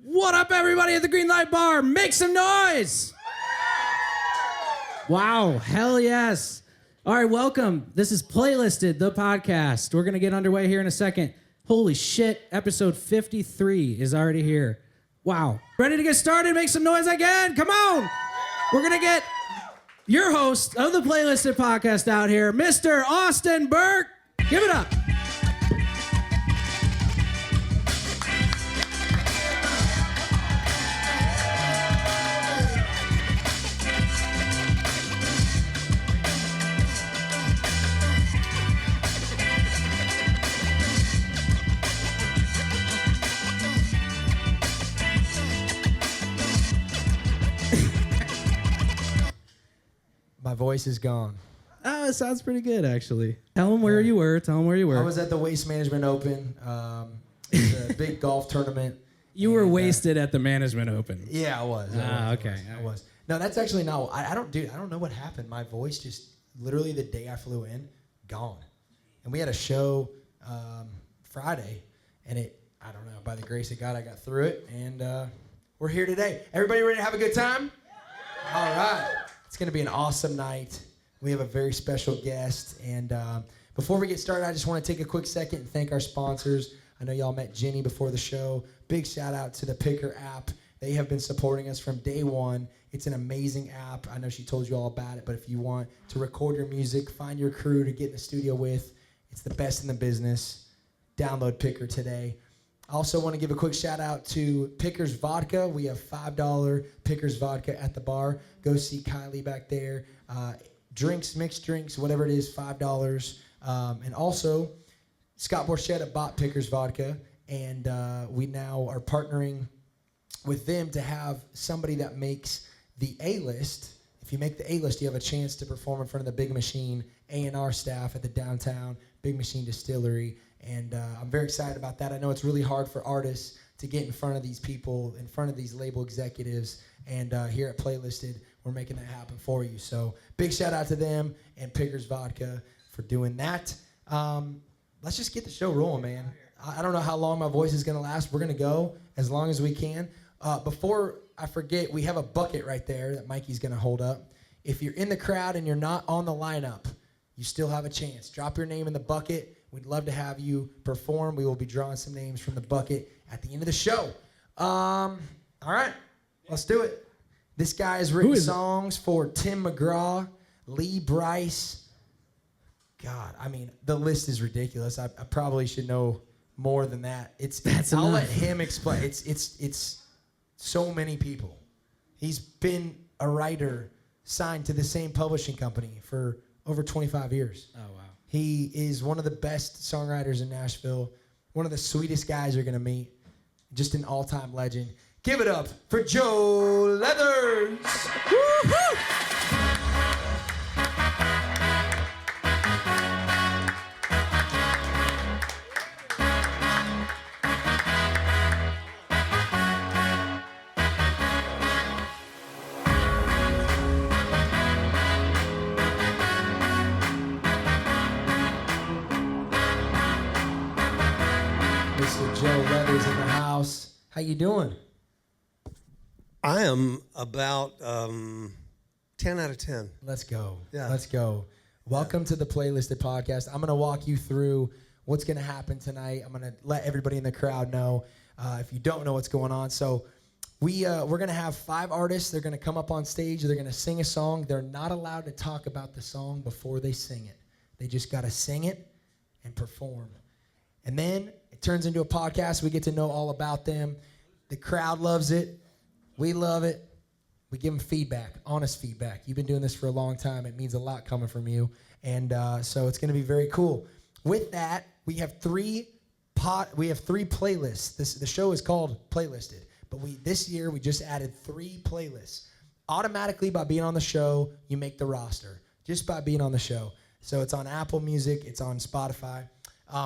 What up, everybody at the Green Light Bar? Make some noise! Wow, hell yes. All right, welcome. This is Playlisted, the podcast. We're going to get underway here in a second. Holy shit, episode 53 is already here. Wow. Ready to get started? Make some noise again. Come on. We're going to get your host of the Playlisted podcast out here, Mr. Austin Burke. Give it up. My voice is gone. Oh, it sounds pretty good, actually. Tell them where you were. I was at the Waste Management Open. It's a big golf tournament. You were wasted at the Management Open. Yeah, I was. Okay. I was. No, that's actually not. I don't know what happened. My voice just literally the day I flew in, gone. And we had a show Friday, and I don't know. By the grace of God, I got through it, and we're here today. Everybody ready to have a good time? All right. It's going to be an awesome night. We have a very special guest. And before we get started, I just want to take a quick second and thank our sponsors. I know y'all met Jenny before the show. Big shout out to the Picker app. They have been supporting us from day one. It's an amazing app. I know she told you all about it, but if you want to record your music, find your crew to get in the studio with, it's the best in the business. Download Picker today. I also want to give a quick shout out to Pickers Vodka. We have $5 Pickers Vodka at the bar. Go see Kylie back there. Drinks, mixed drinks, whatever it is, $5. And also, Scott Borchetta bought Pickers Vodka, and we now are partnering with them to have somebody that makes the A-list. If you make the A-list, you have a chance to perform in front of the Big Machine A&R staff at the downtown Big Machine Distillery. And I'm very excited about that. I know it's really hard for artists to get in front of these people, in front of these label executives. And here at Playlisted, we're making that happen for you. So big shout out to them and Pickers Vodka for doing that. Let's just get the show rolling, man. I don't know how long my voice is going to last. We're going to go as long as we can. Before I forget, we have a bucket right there that Mikey's going to hold up. If you're in the crowd and you're not on the lineup, you still have a chance. Drop your name in the bucket. We'd love to have you perform. We will be drawing some names from the bucket at the end of the show. All right, let's do it. This guy has written songs for Tim McGraw, Lee Brice. God, I mean, the list is ridiculous. I probably should know more than that. I'll let him explain. It's so many people. He's been a writer signed to the same publishing company for over 25 years. Oh, wow. He is one of the best songwriters in Nashville, one of the sweetest guys you're going to meet, just an all-time legend. Give it up for Joe Leathers. Woo-hoo! Joe Leathers in the house. How you doing? I am about 10 out of 10. Let's go. Yeah. Let's go. Welcome to the Playlisted podcast. I'm going to walk you through what's going to happen tonight. I'm going to let everybody in the crowd know if you don't know what's going on. So we're going to have 5 artists. They're going to come up on stage. They're going to sing a song. They're not allowed to talk about the song before they sing it. They just got to sing it and perform. And then it turns into a podcast. We get to know all about them. The crowd loves it. We love it. We give them feedback, honest feedback. You've been doing this for a long time. It means a lot coming from you. And so it's going to be very cool. With that, we have three playlists. The show is called Playlisted. But this year, we just added 3 playlists. Automatically, by being on the show, you make the roster. Just by being on the show. So it's on Apple Music. It's on Spotify.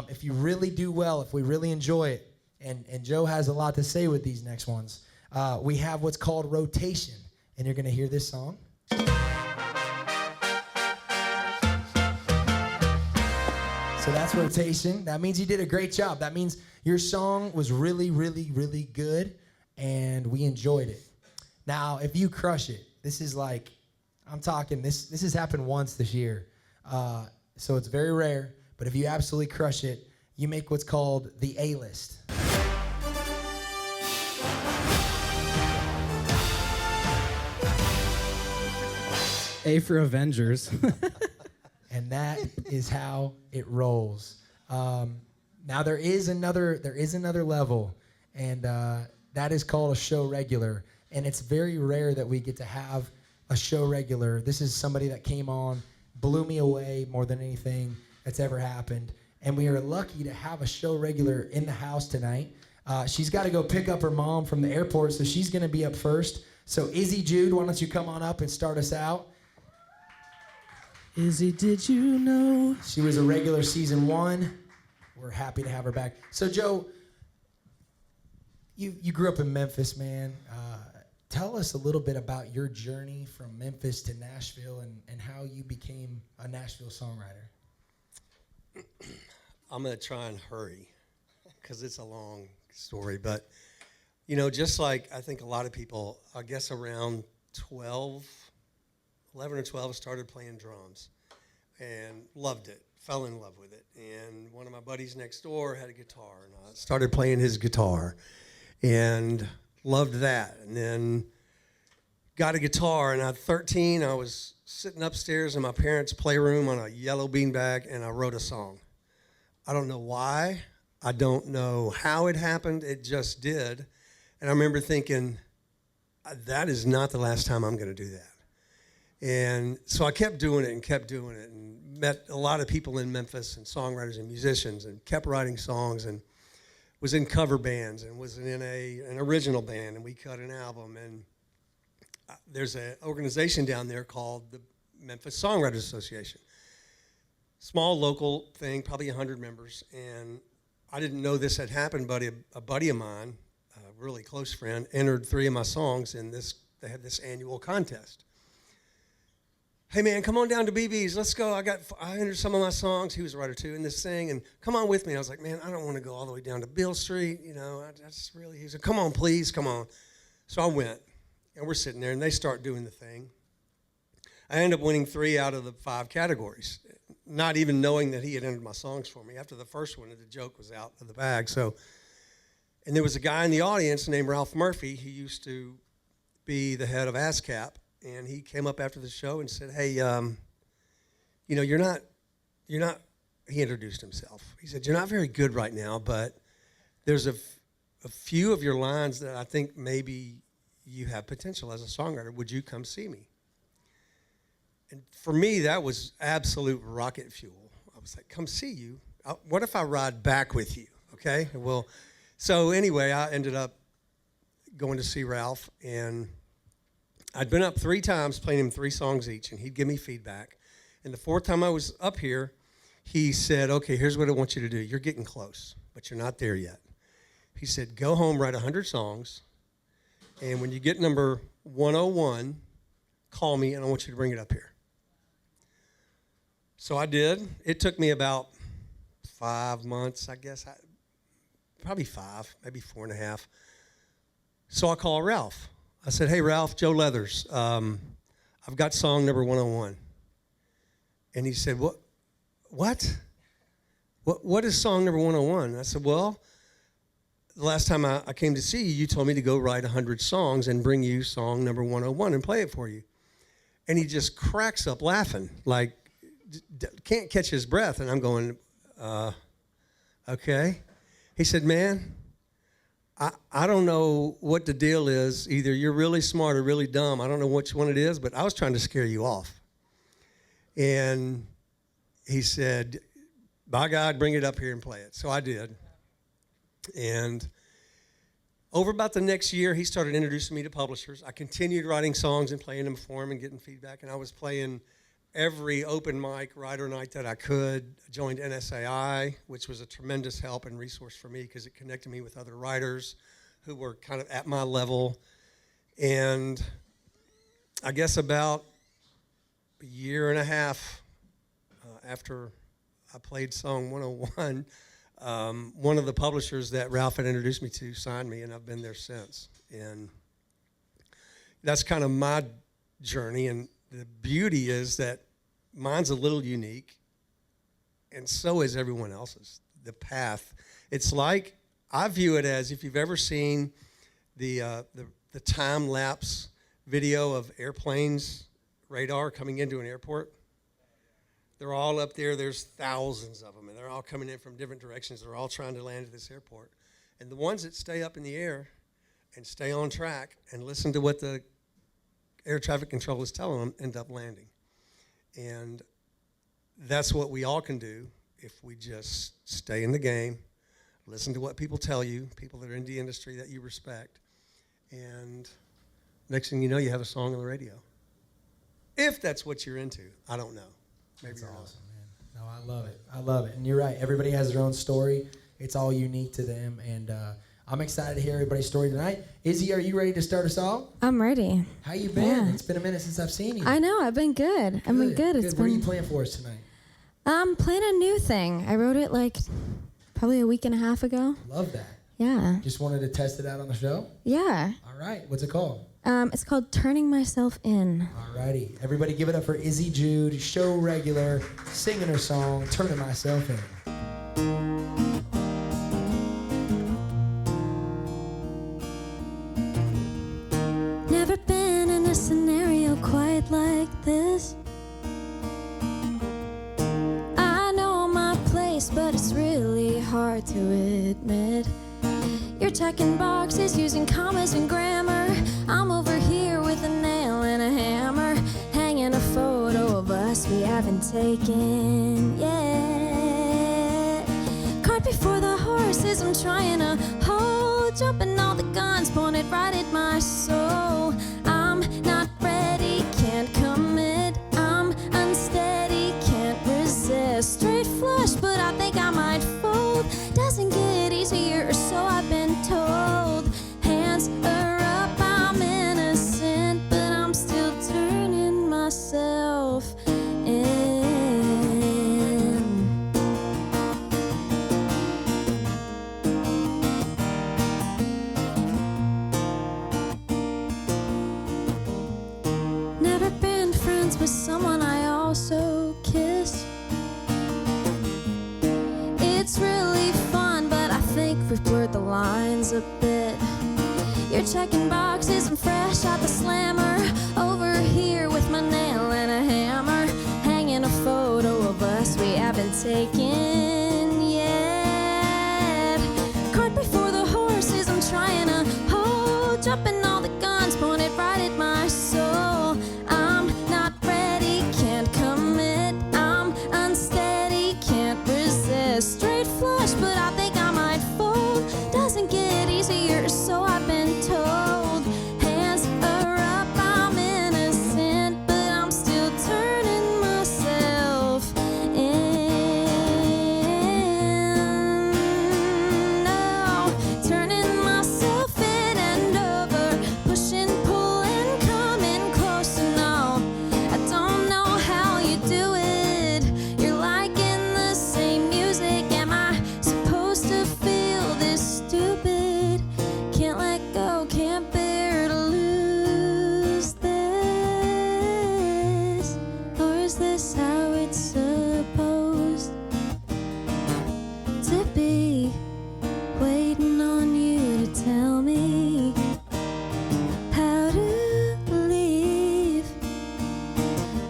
If you really do well, if we really enjoy it, and Joe has a lot to say with these next ones, we have what's called rotation, and you're going to hear this song. So that's rotation. That means you did a great job. That means your song was really, really, really good, and we enjoyed it. Now, if you crush it, this is like, I'm talking, this has happened once this year. So it's very rare, but if you absolutely crush it, you make what's called the A-list. A for Avengers. And that is how it rolls. Now there is another level, and that is called a show regular. And it's very rare that we get to have a show regular. This is somebody that came on, blew me away more than anything that's ever happened. And we are lucky to have a show regular in the house tonight. She's got to go pick up her mom from the airport, so she's going to be up first. So Izzy Jude, why don't you come on up and start us out? Izzy, did you know? She was a regular season 1. We're happy to have her back. So Joe, you grew up in Memphis, man. Tell us a little bit about your journey from Memphis to Nashville and how you became a Nashville songwriter. I'm going to try and hurry because it's a long story. But, you know, just like I think a lot of people, I guess around 11 or 12, I started playing drums and loved it, fell in love with it. And one of my buddies next door had a guitar, and I started playing his guitar and loved that. And then got a guitar, and at 13, I was sitting upstairs in my parents' playroom on a yellow beanbag, and I wrote a song. I don't know why. I don't know how it happened. It just did. And I remember thinking, that is not the last time I'm going to do that. And so I kept doing it and met a lot of people in Memphis and songwriters and musicians and kept writing songs and was in cover bands and was in an original band, and we cut an album. And there's an organization down there called the Memphis Songwriters Association. Small local thing, probably 100 members. And I didn't know this had happened, but a buddy of mine, a really close friend, entered 3 of my songs in this. They had this annual contest. Hey man, come on down to BB's. Let's go. I entered some of my songs. He was a writer too in this thing, and come on with me. I was like, man, I don't want to go all the way down to Beale Street. You know, he said, come on, please, come on. So I went, and we're sitting there, and they start doing the thing. I ended up winning 3 out of the 5 categories, not even knowing that he had entered my songs for me. After the first one, the joke was out of the bag. And there was a guy in the audience named Ralph Murphy. He used to be the head of ASCAP. And he came up after the show and said, hey, you know, you're not, he introduced himself. He said, you're not very good right now, but there's a few of your lines that I think maybe you have potential as a songwriter. Would you come see me? And for me, that was absolute rocket fuel. I was like, come see you? What if I ride back with you? Okay, well, so anyway, I ended up going to see Ralph, and I'd been up 3 times playing him 3 songs each, and he'd give me feedback. And the 4th time I was up here, he said, okay, here's what I want you to do. You're getting close, but you're not there yet. He said, go home, write 100 songs, and when you get number 101, call me, and I want you to bring it up here. So I did. It took me about 5 months, I guess. Probably 5, maybe 4.5. So I called Ralph. I said, hey, Ralph, Joe Leathers, I've got song number 101. And he said, what? What is song number 101? And I said, well, the last time I came to see you, you told me to go write 100 songs and bring you song number 101 and play it for you. And he just cracks up laughing, like can't catch his breath. And I'm going, okay. He said, man, I don't know what the deal is. Either you're really smart or really dumb. I don't know which one it is, but I was trying to scare you off. And he said, by God, bring it up here and play it. So I did. And over about the next year, he started introducing me to publishers. I continued writing songs and playing them for him and getting feedback. And I was playing every open mic writer night that I could. I joined NSAI, which was a tremendous help and resource for me because it connected me with other writers who were kind of at my level. And I guess about a year and a half after I played song 101, one of the publishers that Ralph had introduced me to signed me, and I've been there since. And that's kind of my journey. And the beauty is that mine's a little unique, and so is everyone else's. The path. It's like, I view it as if you've ever seen the time lapse video of airplanes radar coming into an airport. They're all up there. There's thousands of them, and they're all coming in from different directions. They're all trying to land at this airport. And the ones that stay up in the air and stay on track and listen to what the air traffic control is telling them end up landing. And that's what we all can do if we just stay in the game, listen to what people tell you, people that are in the industry that you respect, and next thing you know, you have a song on the radio. If that's what you're into. I don't know. Maybe That's you're awesome, man. No, I love it. I love it. And you're right. Everybody has their own story. It's all unique to them. And I'm excited to hear everybody's story tonight. Izzy, are you ready to start us off? I'm ready. How you been? Yeah. It's been a minute since I've seen you. I know. I've been good. I've been good. It's What are you been. playing for us tonight? I'm playing a new thing. I wrote it like probably a week and a half ago. Love that. Yeah. Just wanted to test it out on the show? Yeah. All right. What's it called? It's called Turning Myself In. All righty. Everybody give it up for Izzy Jude, show regular, singing her song, Turning Myself In. Never been in a scenario quite like this. I know my place, but it's really hard to admit. You're checking boxes using commas and grammar. I'm over here with a nail and a hammer, hanging a photo of us we haven't taken yet. Cart before the horses I'm trying to hold, jumping all the guns pointed right at my soul. I'm not ready, can't commit. I'm unsteady, can't resist. Straight flush, but I think I might fold. Doesn't get easier, so I've been told. Hands are up, I'm innocent, but I'm still turning myself in. Never been friends with someone I also kiss. It's really fun, but I think we've blurred the lines a bit. You're checking boxes, I'm fresh out the slammer. Over here with my nail and a hammer, hanging a photo of us we haven't taken yet. Cart before the horses I'm trying to hold, jumping all the guns pointed right at my soul. I'm not ready, can't commit. I'm unsteady, can't resist. Straight flush, but I think I might fold. Doesn't get easier, so I've been told. Hands are up, I'm innocent, but I'm still turning myself in. No, turning myself in and over, pushing, pulling, coming close. No, I don't know how you do it. You're liking the same music. Am I supposed to feel this stupid? Can't let go, can't bear to lose this. Or is this how it's supposed to be? Waiting on you to tell me how to leave.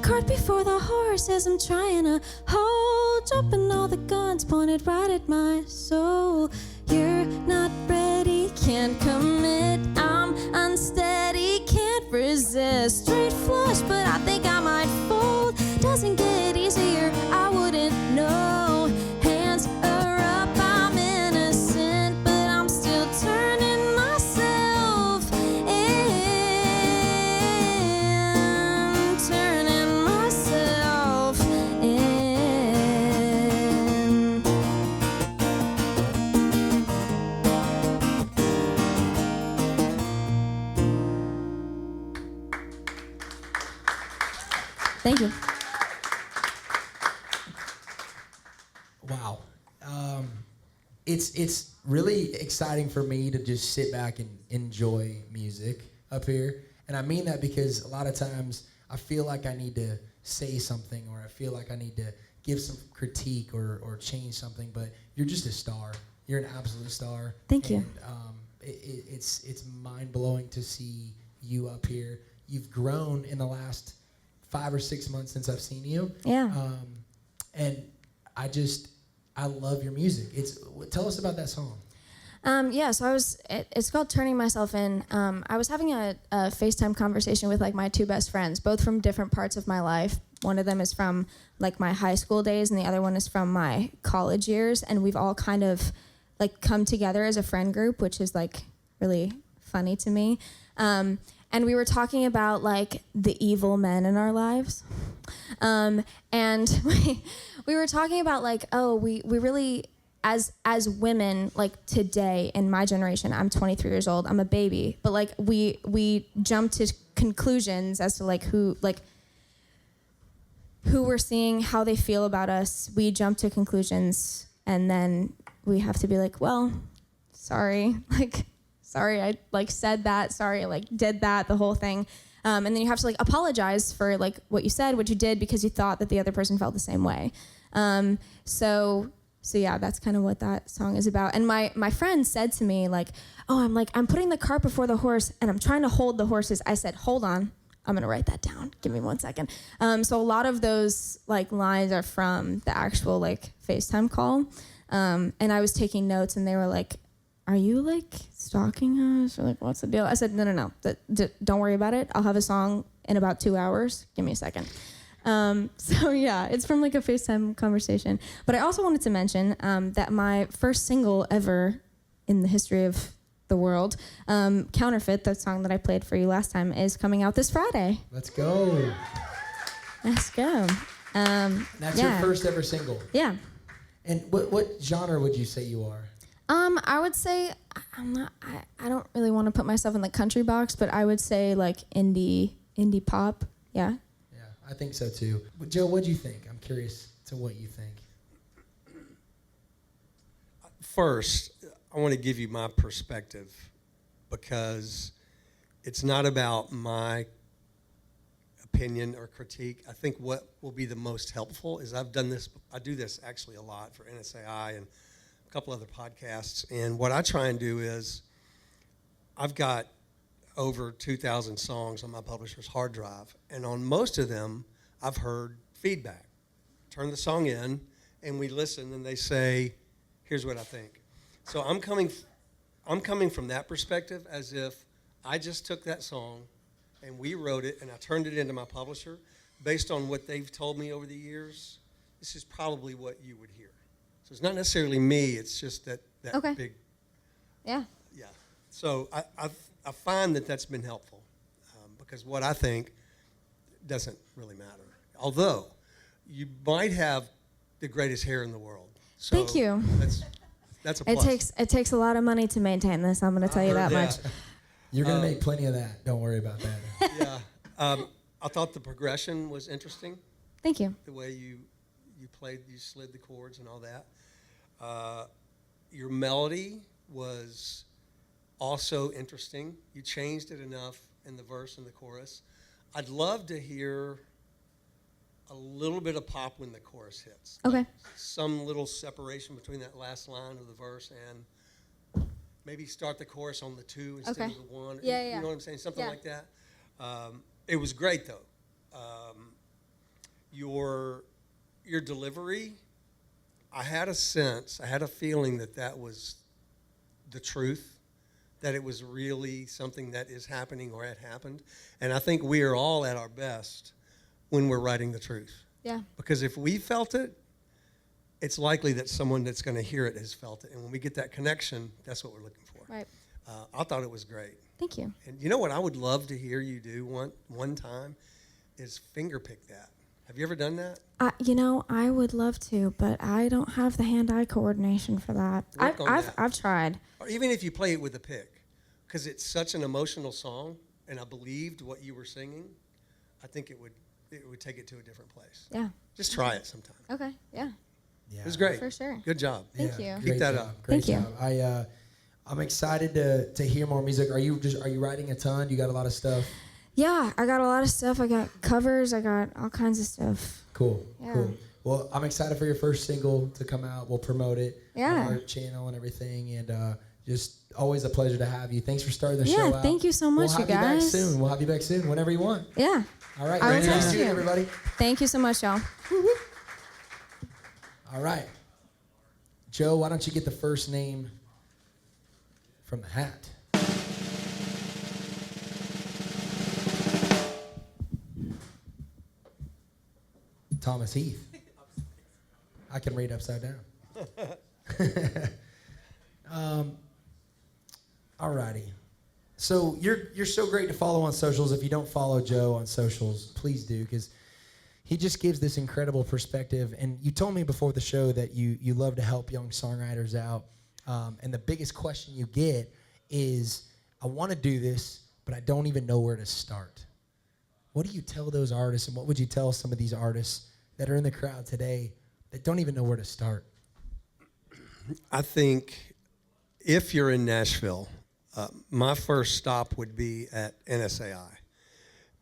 Cart before the horses I'm trying to hold, jumping all the guns pointed right at my soul. You're not ready, can't commit. I'm unsteady, can't resist. Straight flush, but I think I might fold. Doesn't get easier, I wouldn't know. Hands are up, I'm innocent, but I'm still turning myself in. Turning myself in. Thank you. Wow. It's really exciting for me to just sit back and enjoy music up here. And I mean that because a lot of times I feel like I need to say something, or I feel like I need to give some critique or change something, but you're just a star. You're an absolute star. Thank you. It's mind-blowing to see you up here. You've grown in the last 5 or 6 months since I've seen you. Yeah. And I love your music. Tell us about that song. So it's called Turning Myself In. I was having a FaceTime conversation with like my two best friends, both from different parts of my life. One of them is from like my high school days, and the other one is from my college years. And we've all kind of like come together as a friend group, which is like really funny to me. And we were talking about like the evil men in our lives. And we were talking about like, we really, as women, like today in my generation, I'm 23 years old, I'm a baby, but like we jump to conclusions as to like who we're seeing, how they feel about us. We jump to conclusions, and then we have to be like, well, sorry, I like said that, sorry, I like did that, the whole thing. And then you have to like apologize for like what you said, what you did, because you thought that the other person felt the same way. So yeah, that's kind of what that song is about. And my friend said to me like, I'm putting the cart before the horse and I'm trying to hold the horses. I said, hold on, I'm gonna write that down. Give me 1 second. So a lot of those like lines are from the actual like FaceTime call. And I was taking notes, and they were like, are you like stalking us, or like what's the deal? I said, no, don't worry about it. I'll have a song in about 2 hours. Give me a second. So yeah, it's from like a FaceTime conversation. But I also wanted to mention that my first single ever in the history of the world, Counterfeit, the song that I played for you last time, is coming out this Friday. Let's go. Let's go. That's your first ever single. Yeah. And what genre would you say you are? I would say I don't really want to put myself in the country box, but I would say like indie pop. Yeah. Yeah, I think so too. But Joe, what do you think? I'm curious to what you think. First, I want to give you my perspective, because it's not about my opinion or critique. I think what will be the most helpful is I do this actually a lot for NSAI and a couple other podcasts. And what I try and do is I've got over 2,000 songs on my publisher's hard drive. And on most of them, I've heard feedback. Turn the song in, and we listen, and they say, here's what I think. So I'm coming from that perspective, as if I just took that song and we wrote it and I turned it into my publisher based on what they've told me over the years. This is probably what you would hear. So it's not necessarily me, it's just that Okay. big. Yeah. Yeah. So I find that that's been helpful, because what I think doesn't really matter. Although you might have the greatest hair in the world. So Thank you. That's a plus. It takes a lot of money to maintain this. I'm going to tell you that much. You're going to make plenty of that. Don't worry about that. Yeah. I thought the progression was interesting. Thank you. The way you played, you slid the chords and all that. Your melody was also interesting. You changed it enough in the verse and the chorus. I'd love to hear a little bit of pop when the chorus hits. Okay. Like some little separation between that last line of the verse and maybe start the chorus on the 2 instead of the 1. Yeah. You know what I'm saying? Something like that. It was great, though. Your delivery, I had a feeling that was the truth, that it was really something that is happening or had happened. And I think we are all at our best when we're writing the truth. Yeah. Because if we felt it, it's likely that someone that's going to hear it has felt it. And when we get that connection, that's what we're looking for. Right. I thought it was great. Thank you. And you know what I would love to hear you do one time is finger pick that. Have you ever done that? I would love to, but I don't have the hand-eye coordination for that. I've tried. Or even if you play it with a pick, because it's such an emotional song, and I believed what you were singing, I think it would take it to a different place. Yeah. Just try it sometime. Okay. Yeah. Yeah. It was great. For sure. Good job. Thank you. Keep Great that job. up. Great Thank job. I'm excited to hear more music. Are you writing a ton? You got a lot of stuff? Yeah, I got a lot of stuff. I got covers. I got all kinds of stuff. Cool. Yeah. Cool. Well, I'm excited for your first single to come out. We'll promote it Yeah. on our channel and everything. And just always a pleasure to have you. Thanks for starting the show out. Yeah, thank you so much, we'll you guys. We'll have you back soon whenever you want. Yeah. All right. I will Ready? text Stay you. tuned, everybody. Thank you so much, y'all. All right. Joe, why don't you get the first name from the hat? Thomas Heath. I can read upside down. All righty. So you're so great to follow on socials. If you don't follow Joe on socials, please do, because he just gives this incredible perspective. And you told me before the show that you love to help young songwriters out. And the biggest question you get is, I want to do this, but I don't even know where to start. What do you tell those artists, and what would you tell some of these artists that are in the crowd today that don't even know where to start? I think if you're in Nashville, my first stop would be at NSAI.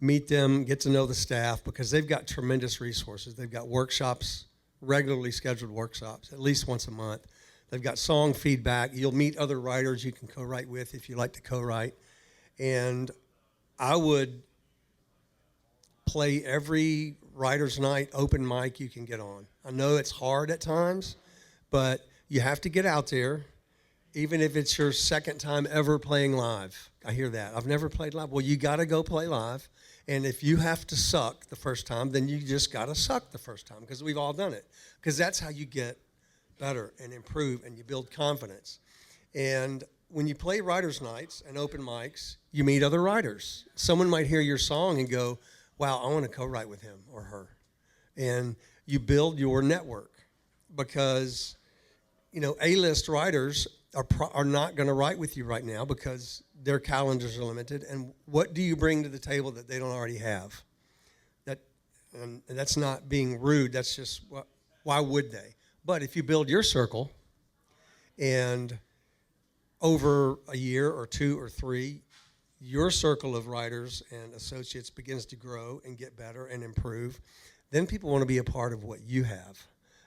Meet them, get to know the staff, because they've got tremendous resources. They've got workshops, regularly scheduled workshops, at least once a month. They've got song feedback. You'll meet other writers you can co-write with if you like to co-write. And I would play every writer's night open mic you can get on. I know it's hard at times, but you have to get out there, even if it's your second time ever playing live. I hear that. I've never played live. Well, you got to go play live. And if you have to suck the first time, then you just got to suck the first time, because we've all done it. Because that's how you get better and improve, and you build confidence. And when you play writers' nights and open mics, you meet other writers. Someone might hear your song and go, wow, I want to co-write with him or her. And you build your network, because, you know, A-list writers are not going to write with you right now because their calendars are limited. And what do you bring to the table that they don't already have? And that's not being rude. That's just, why would they? But if you build your circle, and over a year or two or three, your circle of writers and associates begins to grow and get better and improve, then people want to be a part of what you have.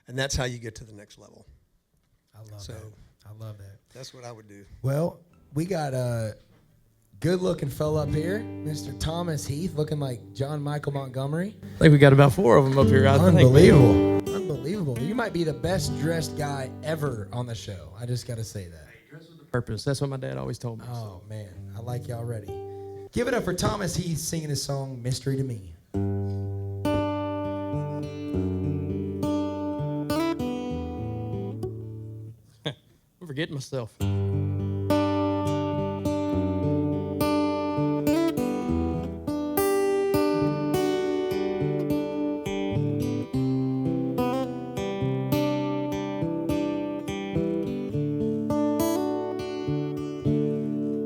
And that's how you get to the next level. I love that. I love that. That's what I would do. Well, we got a good-looking fella up here, Mr. Thomas Heath, looking like John Michael Montgomery. I think we got about 4 of them up here. I think, Unbelievable. Unbelievable. You might be the best-dressed guy ever on the show. I just got to say that. Purpose. That's what my dad always told me. Oh, man. I like you already. Give it up for Thomas Heath singing his song, Mystery to Me. I'm forgetting myself.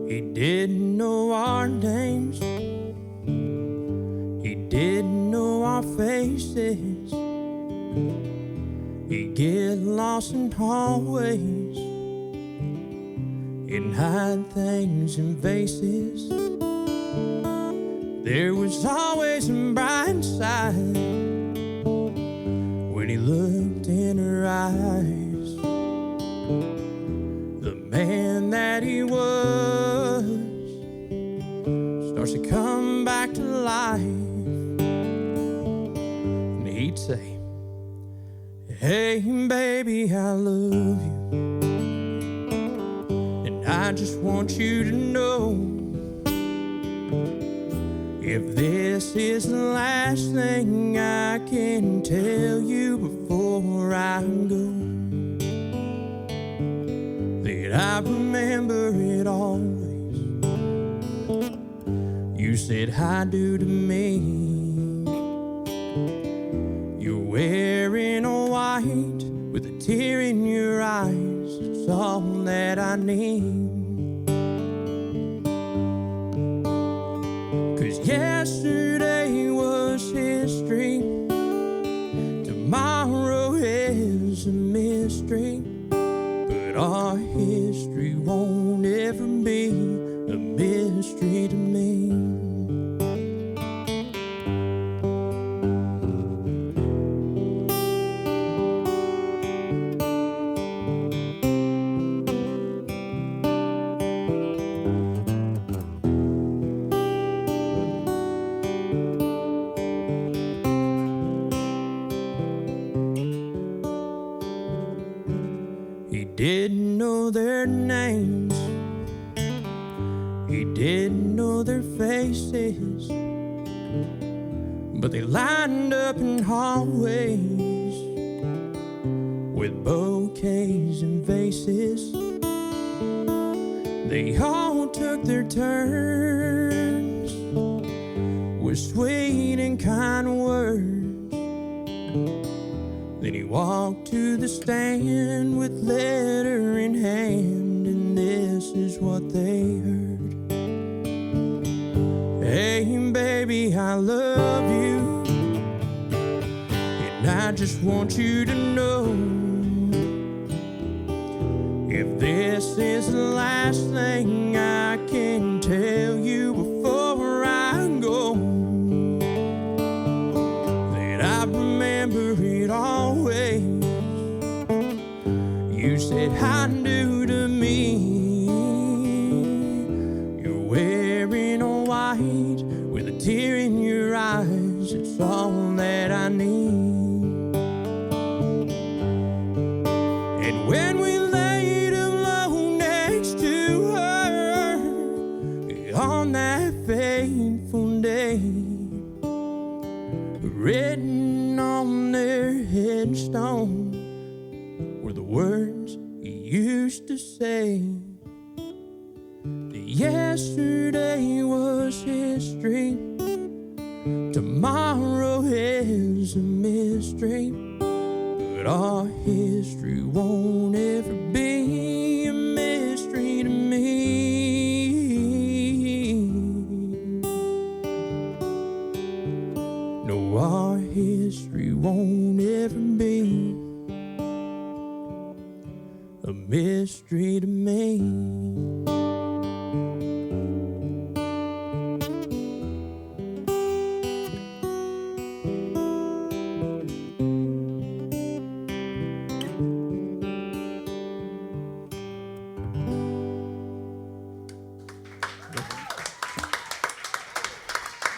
He didn't know our names. He didn't know our faces. He'd get lost in hallways and hide things in vases. There was always a bright side when he looked in her eyes. The man that he was starts to come back to life. And he'd say, hey, baby, I love you. And I just want you to know, if this is the last thing I can tell you before I go, that I remember it always. You said hi do to me. You're wearing a white with a tear in your eyes. It's all that I need. 'Cause yesterday was history. Tomorrow is a me. He didn't know their names, he didn't know their faces, but they lined up in hallways with bouquets and vases. They all took their turns with sweet and kind words. Then he walked to the stand with letter in hand, and this is what they heard. Hey, baby, I love you, and I just want you to know, if this is the last thing I can tell you before I go, that I remember it always. You said I do to me. You're wearing a white with a tear in your eyes. It's all that I need. And when we laid alone next to her on that fateful day, written on their headstone were the words he used to say. Yesterday was history, tomorrow is a mystery, but our history won't ever be a mystery to me. No, our history won't ever be a mystery to me.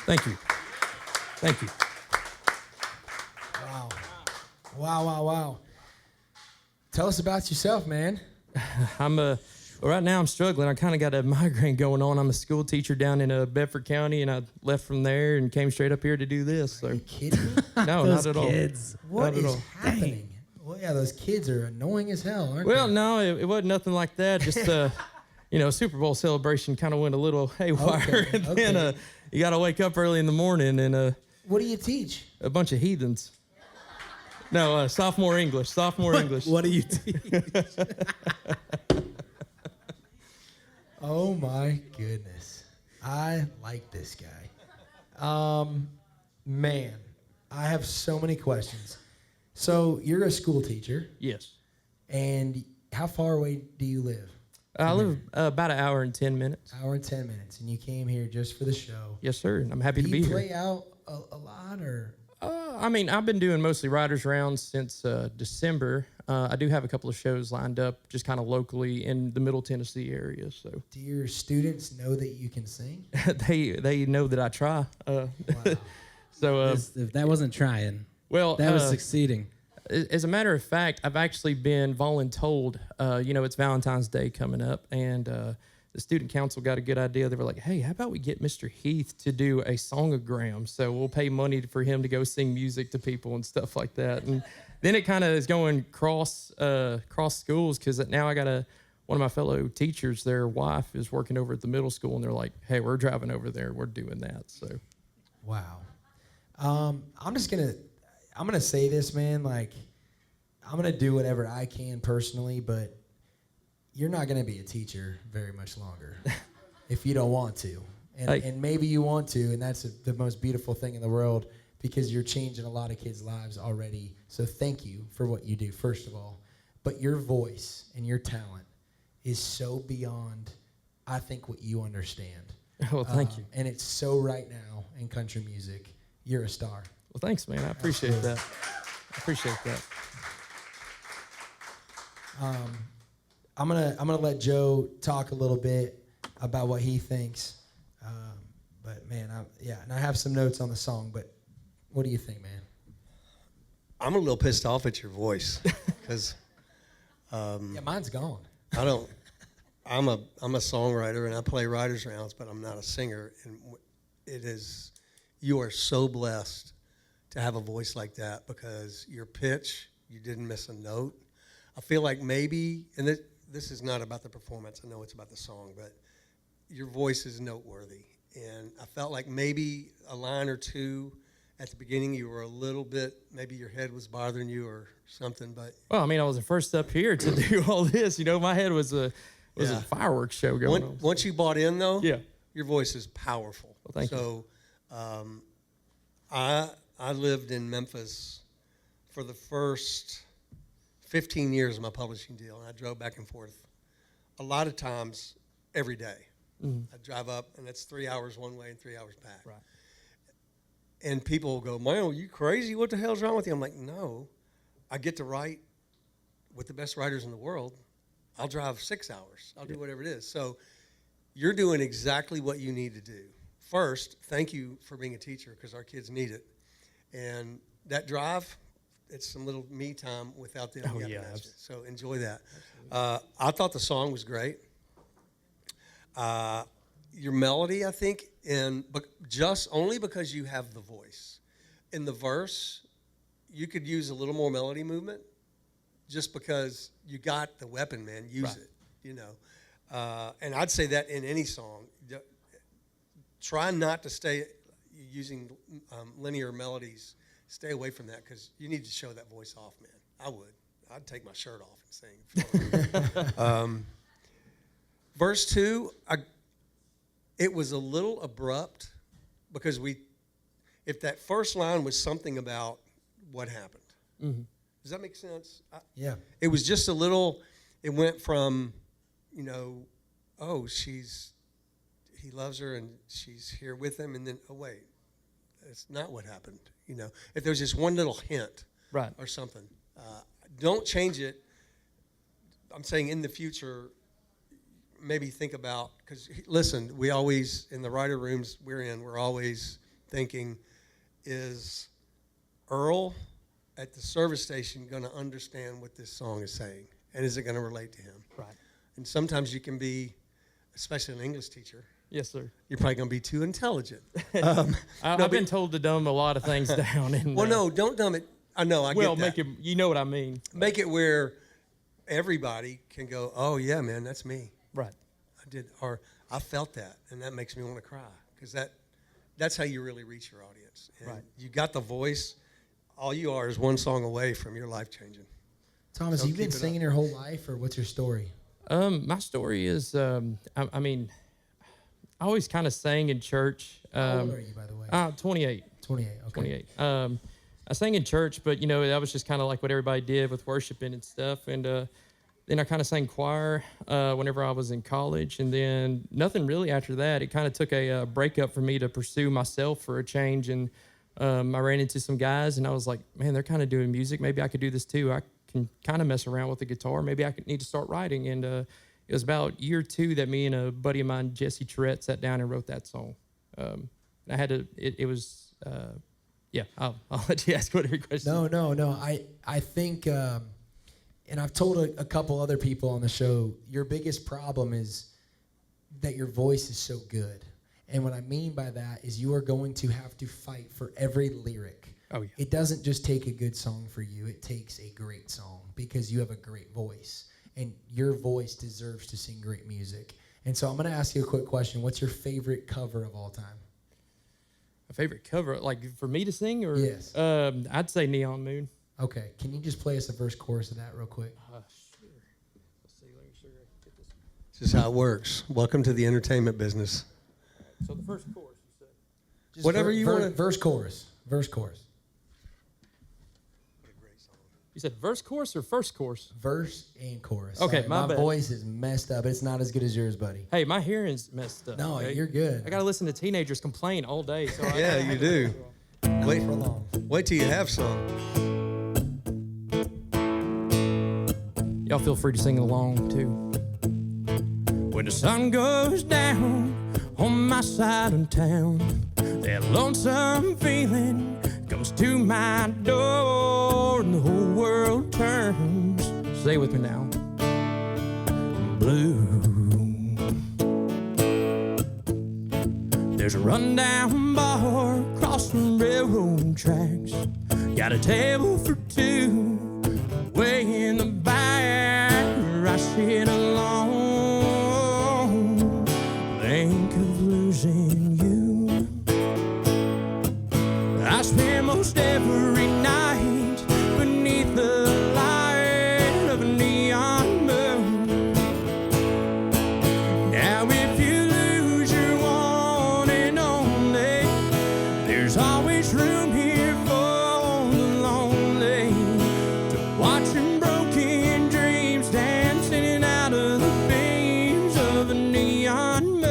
Thank you. Thank you. Wow. Wow, wow, wow. Tell us about yourself, man. Well, right now I'm struggling. I kind of got a migraine going on. I'm a school teacher down in Bedford County, and I left from there and came straight up here to do this. So. Are you kidding me? No, Those not at kids. What Not at is all. happening? Well, yeah, those kids are annoying as hell, aren't Well, they? no, it wasn't nothing like that. Just, Super Bowl celebration kind of went a little haywire. Okay, And okay. then you got to wake up early in the morning and What do you teach? a bunch of heathens. No, sophomore English. What do you teach? Oh my goodness. I like this guy. Man, I have so many questions. So you're a school teacher, Yes. and how far away do you live? I live about an hour and 10 minutes. Hour and 10 minutes, and you came here just for the show. Yes, sir. I'm happy Do to be you here. play out a lot, or? I've been doing mostly writers' rounds since December. I do have a couple of shows lined up just kind of locally in the Middle Tennessee area. So Do your students know that you can sing? they know that I try. Wow. So If that wasn't trying, well, that was succeeding. as a matter of fact, I've actually been voluntold. It's Valentine's Day coming up, and the student council got a good idea. They were like, "Hey, how about we get Mr. Heath to do a songogram? So we'll pay money for him to go sing music to people and stuff like that." And then it kind of is going cross schools, because now I got one of my fellow teachers, their wife is working over at the middle school, and they're like, "Hey, we're driving over there. We're doing that." So, Wow. I'm gonna say this, man. Like, I'm gonna do whatever I can personally, but you're not gonna be a teacher very much longer if you don't want to. And maybe you want to, and that's the most beautiful thing in the world, because you're changing a lot of kids' lives already. So thank you for what you do, first of all. But your voice and your talent is so beyond, I think, what you understand. Well, thank you. And it's so right now in country music. You're a star. Well, thanks, man. I appreciate that. I appreciate that. I'm gonna let Joe talk a little bit about what he thinks. But man, and I have some notes on the song. But what do you think, man? I'm a little pissed off at your voice because Mine's gone. I'm a songwriter and I play writers' rounds, but I'm not a singer. And you are so blessed to have a voice like that because your pitch, you didn't miss a note. I feel like maybe, and this is not about the performance. I know it's about the song, but your voice is noteworthy. And I felt like maybe a line or two at the beginning, you were a little bit, maybe your head was bothering you or something, but. Well, I mean, I was the first up here to do all this. You know, my head was a fireworks show going on. Once you bought in, though, yeah, your voice is powerful. Well, thank you. So, I lived in Memphis for the first 15 years of my publishing deal, and I drove back and forth a lot of times every day. Mm-hmm. I drive up, and it's 3 hours one way and 3 hours back. Right. And people will go, man, are you crazy? What the hell's wrong with you? I'm like, no, I get to write with the best writers in the world. I'll drive 6 hours. I'll do whatever it is. So you're doing exactly what you need to do. First, thank you for being a teacher because our kids need it. And that drive, it's some little me time without them. Oh, yeah. So enjoy that. I thought the song was great. Your melody, I think, but just only because you have the voice. In the verse, you could use a little more melody movement just because you got the weapon, man. Use it, you know. And I'd say that in any song. Try not to stay using linear melodies. Stay away from that because you need to show that voice off, man. I would. I'd take my shirt off and sing. Verse 2, it was a little abrupt because if that first line was something about what happened. Mm-hmm. Does that make sense? Yeah. It was just a little, it went from, you know, oh, he loves her and she's here with him, and then, oh, wait, that's not what happened. You know, if there's just one little hint or something, don't change it. I'm saying in the future, maybe think about, because listen, we always, in the writer rooms we're always thinking, is Earl at the service station going to understand what this song is saying? And is it going to relate to him? Right. And sometimes you can be, especially an English teacher, Yes, sir. you're probably going to be too intelligent. I've been told to dumb a lot of things down. And, well, no, don't dumb it. I know, I get that. make it, you know what I mean. Make it where everybody can go, oh, yeah, man, that's me. Right. I did, or I felt that, and that makes me want to cry, because that's how you really reach your audience. And right. You got the voice. All you are is one song away from your life changing. Thomas, So you've been keep it singing up. your whole life, or what's your story? My story is, I mean, I always kind of sang in church. How old are you, by the way? 28. 28, okay. 28. I sang in church, but, you know, that was just kind of like what everybody did with worshiping and stuff. And then I kind of sang choir whenever I was in college. And then nothing really after that. It kind of took a breakup for me to pursue myself for a change. And I ran into some guys, and I was like, man, they're kind of doing music. Maybe I could do this too. I can kind of mess around with the guitar. Maybe I need to start writing. And it was about year 2 that me and a buddy of mine, Jesse Tourette, sat down and wrote that song. And I had to, it was, yeah, I'll let you ask whatever question. No. I think, and I've told a couple other people on the show, your biggest problem is that your voice is so good. And what I mean by that is you are going to have to fight for every lyric. Oh, yeah. It doesn't just take a good song for you. It takes a great song because you have a great voice. And your voice deserves to sing great music. And so I'm going to ask you a quick question. What's your favorite cover of all time? My favorite cover, like for me to sing? Or Yes. I'd say Neon Moon. Okay. Can you just play us a verse chorus of that real quick? Sure. Let's see. Let me sure I can get this. This is how it works. Welcome to the entertainment business. So the first chorus, you said? Just Whatever you want to. Verse chorus. Verse chorus. You said verse, chorus, or first chorus? Verse and chorus. Okay, Sorry, my bad. voice is messed up. It's not as good as yours, buddy. Hey, my hearing's messed up. No, okay? you're good. I gotta listen to teenagers complain all day. So Yeah, you do. Wait, for long. wait till you have some. Y'all feel free to sing along too. When the sun goes down on my side of town, that lonesome feeling comes to my door, and the whole world turns. Say it with me now. Blue. There's a rundown bar across from railroad tracks. Got a table for two, way in the back. I sit alone, think of losing you. I spend most every night beneath the light of a neon moon. Now if you lose your one and only, there's always room here for the lonely to watching broken dreams dancing out of the beams of a neon moon.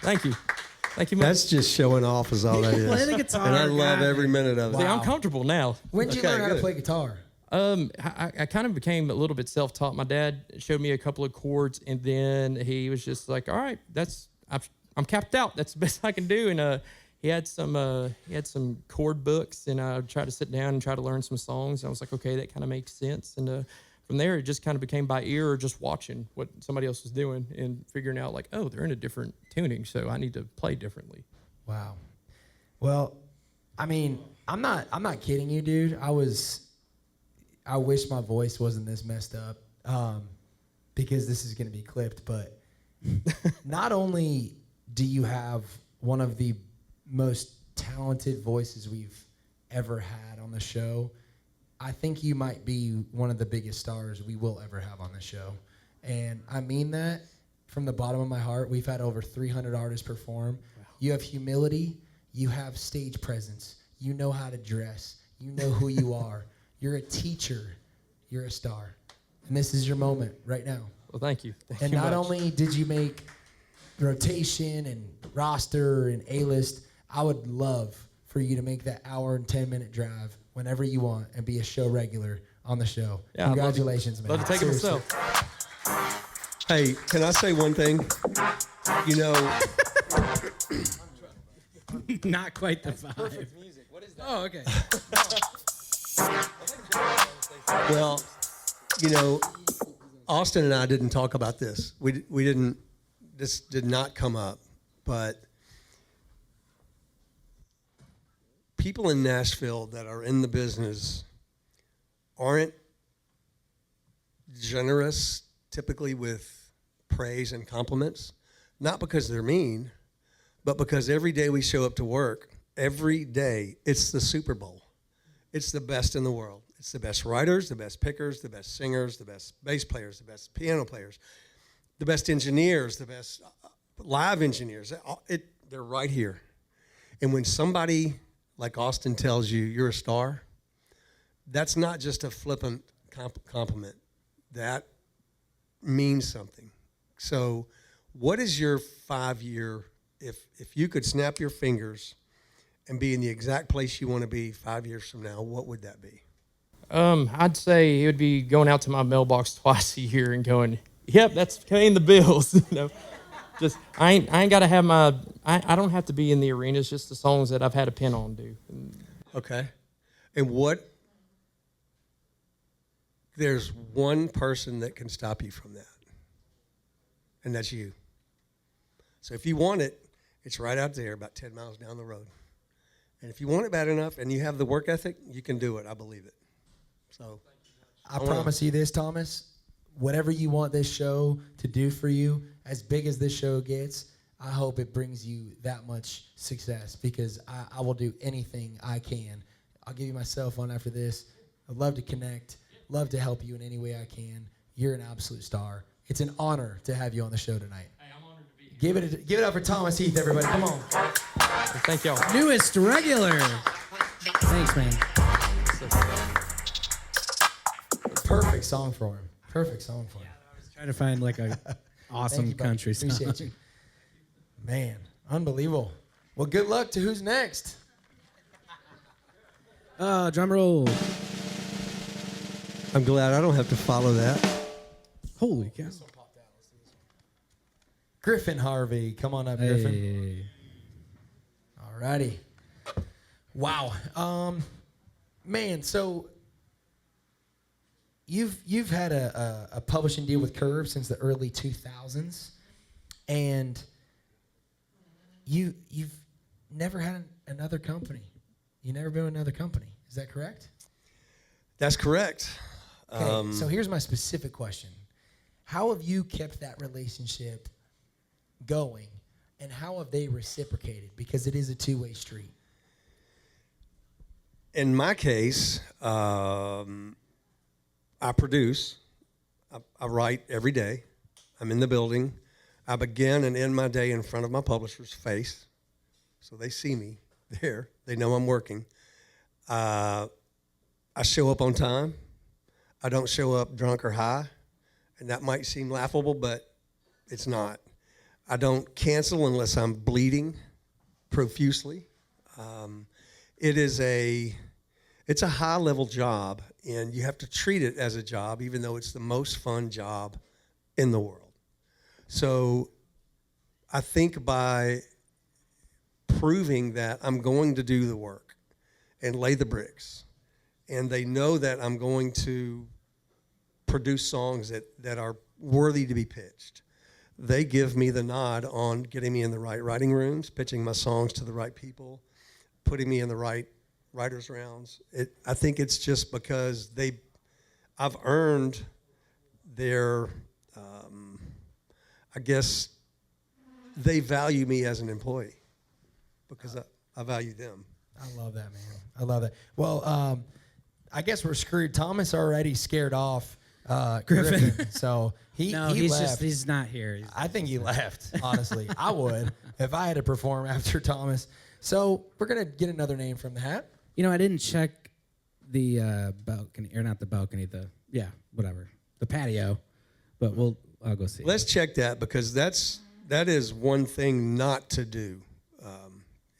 Thank you. Thank you much. That's just showing off is all that is. Play the guitar. And I love God. every minute of it. See, I'm comfortable now. When did you Okay, learn how to good. play guitar? I kind of became a little bit self-taught. My dad showed me a couple of chords, and then he was just like, "All right, I'm capped out. That's the best I can do." And he had some chord books, and I tried to sit down and try to learn some songs. And I was like, "Okay, that kind of makes sense." And from there, it just kind of became by ear or just watching what somebody else was doing and figuring out like, "Oh, they're in a different tuning, so I need to play differently." Wow. Well, I mean, I'm not kidding you, dude. I wish my voice wasn't this messed up, because this is going to be clipped. But not only do you have one of the most talented voices we've ever had on the show, I think you might be one of the biggest stars we will ever have on the show. And I mean that from the bottom of my heart. We've had over 300 artists perform. Wow. You have humility. You have stage presence. You know how to dress. You know who you are. You're a teacher. You're a star. And this is your moment right now. Well, thank you. Thank And you not much. only did you make rotation and roster and A-list, I would love for you to make that hour and 10-minute drive whenever you want and be a show regular on the show. Yeah, I'd love to- Congratulations, man. Love to take it Seriously. myself. Hey, can I say one thing? You know, Not quite the vibe. What is that? Oh, okay. well, you know, Austin and I didn't talk about this. We didn't. This did not come up, but people in Nashville that are in the business aren't generous typically with praise and compliments, not because they're mean, but because every day we show up to work, every day it's the Super Bowl. It's the best in the world. It's the best writers, the best pickers, the best singers, the best bass players, the best piano players, the best engineers, the best live engineers. They're right here. And when somebody like Austin tells you you're a star, that's not just a flippant compliment. That means something. So what is your 5-year, if you could snap your fingers and be in the exact place you want to be 5 years from now, what would that be? I'd say it would be going out to my mailbox twice a year and going, "Yep, that's paying the bills." You know, just I ain't got to have my. I don't have to be in the arena. It's just the songs that I've had a pen on do. Okay. And what? There's one person that can stop you from that, and that's you. So if you want it, it's right out there, about 10 miles down the road. And if you want it bad enough and you have the work ethic, you can do it. I believe it. So I promise you this, Thomas. Whatever you want this show to do for you, as big as this show gets, I hope it brings you that much success, because I will do anything I can. I'll give you my cell phone after this. I'd love to connect, love to help you in any way I can. You're an absolute star. It's an honor to have you on the show tonight. Hey, I'm Give it up for Thomas Heath, everybody. Come on. Thank y'all. Newest regular. Thanks, man. Perfect song for him. Perfect song for him. Trying to find like a awesome Thank you, buddy. country song. Appreciate you. Man, unbelievable. Well, good luck to who's next. Drum roll. I'm glad I don't have to follow that. Holy cow. Grifin Harvey. Come on up, Grifin. Hey. All righty. Wow. Man, so you've had a publishing deal with Curve since the early 2000s, and you've never had another company. You've never been with another company. Is that correct? That's correct. Okay, so here's my specific question. How have you kept that relationship going, and how have they reciprocated? Because it is a two-way street. In my case, I produce. I write every day. I'm in the building. I begin and end my day in front of my publisher's face, so they see me there. They know I'm working. I show up on time. I don't show up drunk or high, and that might seem laughable, but it's not. I don't cancel unless I'm bleeding profusely. It's a high-level job, and you have to treat it as a job, even though it's the most fun job in the world. So I think by proving that I'm going to do the work and lay the bricks, and they know that I'm going to produce songs that are worthy to be pitched, they give me the nod on getting me in the right writing rooms, pitching my songs to the right people, putting me in the right writers' rounds. I think it's just because I've earned their, I guess, they value me as an employee because I value them. I love that, man. I love that. Well, I guess we're screwed. Thomas already scared off Grifin. So he left. He's not here. I think he left, honestly. I would if I had to perform after Thomas. So we're going to get another name from the hat. You know, I didn't check the balcony, or not the balcony, whatever, the patio, but I'll go see. Let's check that, because that is one thing not to do,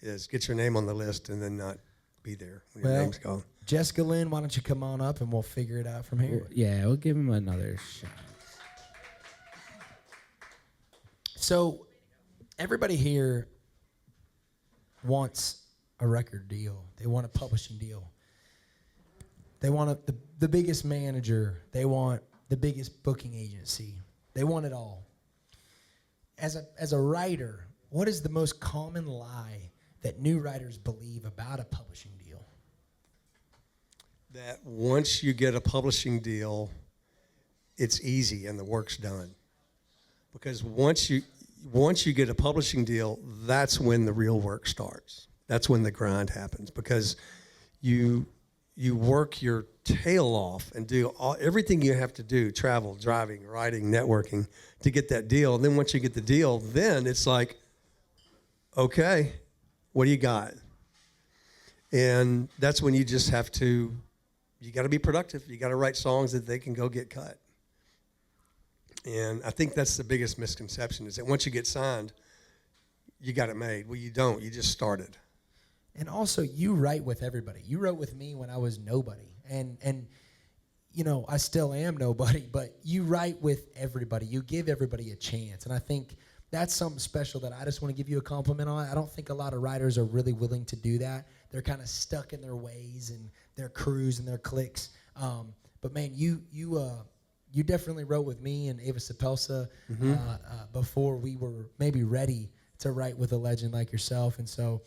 is get your name on the list and then not be there when your name's gone. Jessica Lynn, why don't you come on up and we'll figure it out from here. Yeah, we'll give him another shot. So everybody here wants a record deal. They want a publishing deal. They want the biggest manager. They want the biggest booking agency. They want it all. As a writer, what is the most common lie that new writers believe about a publishing deal? That once you get a publishing deal, it's easy and the work's done. Because once you get a publishing deal, that's when the real work starts. That's when the grind happens, because you work your tail off and do everything you have to do, travel, driving, writing, networking, to get that deal. And then once you get the deal, then it's like, okay, what do you got? And that's when you just have to, you got to be productive. You got to write songs that they can go get cut. And I think that's the biggest misconception, is that once you get signed, you got it made. Well, you don't. You just started. And also, you write with everybody. You wrote with me when I was nobody. And you know, I still am nobody, but you write with everybody. You give everybody a chance. And I think that's something special that I just want to give you a compliment on. I don't think a lot of writers are really willing to do that. They're kind of stuck in their ways and their crews and their cliques. But man, you definitely wrote with me and Ava Sapelsa before we were maybe ready to write with a legend like yourself. And so,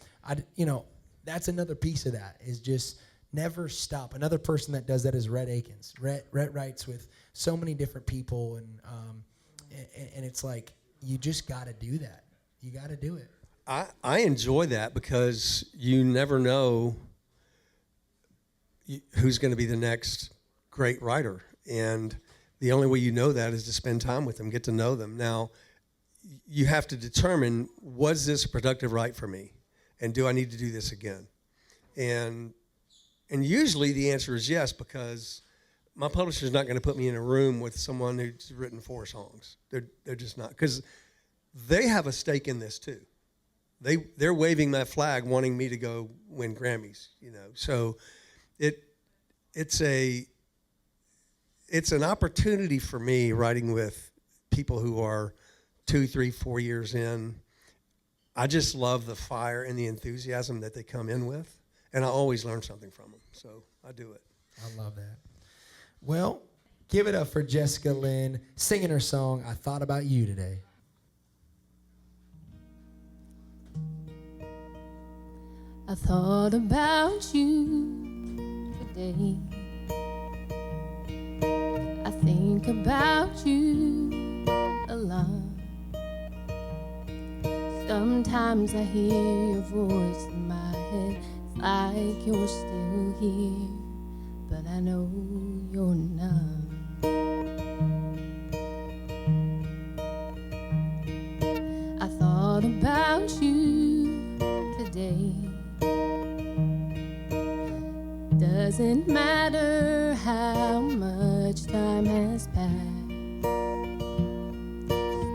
that's another piece of that, is just never stop. Another person that does that is Rhett Akins. Rhett writes with so many different people, and it's like, you just got to do that. You got to do it. I enjoy that, because you never know who's going to be the next great writer. And the only way you know that is to spend time with them, get to know them. Now, you have to determine, was this a productive write for me? And do I need to do this again? And usually the answer is yes, because my publisher's not going to put me in a room with someone who's written 4 songs. They're just not, because they have a stake in this too. They're waving that flag, wanting me to go win Grammys, you know. So it's an opportunity for me writing with people who are 2, 3, 4 years in. I just love the fire and the enthusiasm that they come in with, and I always learn something from them. So I do it. I love that. Well, give it up for Jessica Lynn singing her song, I Thought About You Today. I thought about you today. I think about you a lot. Sometimes I hear your voice in my head. It's like you're still here, but I know you're not. I thought about you today. Doesn't matter how much time has passed.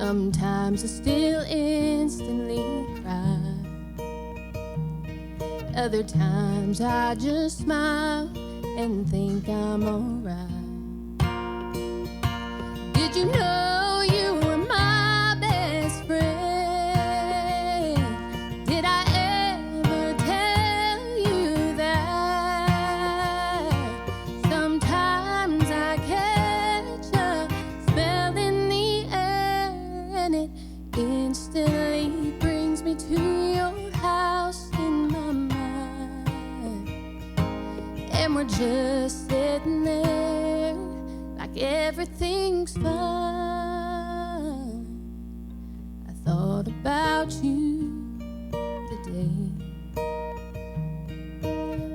Sometimes I still instantly cry. Other times I just smile and think I'm alright. Did you know you were my best friend? Did I ever tell you that? Sometimes I catch a smell in the air and it instantly brings me to your house in my mind. And we're just sitting there like everything's fine. I thought about you today.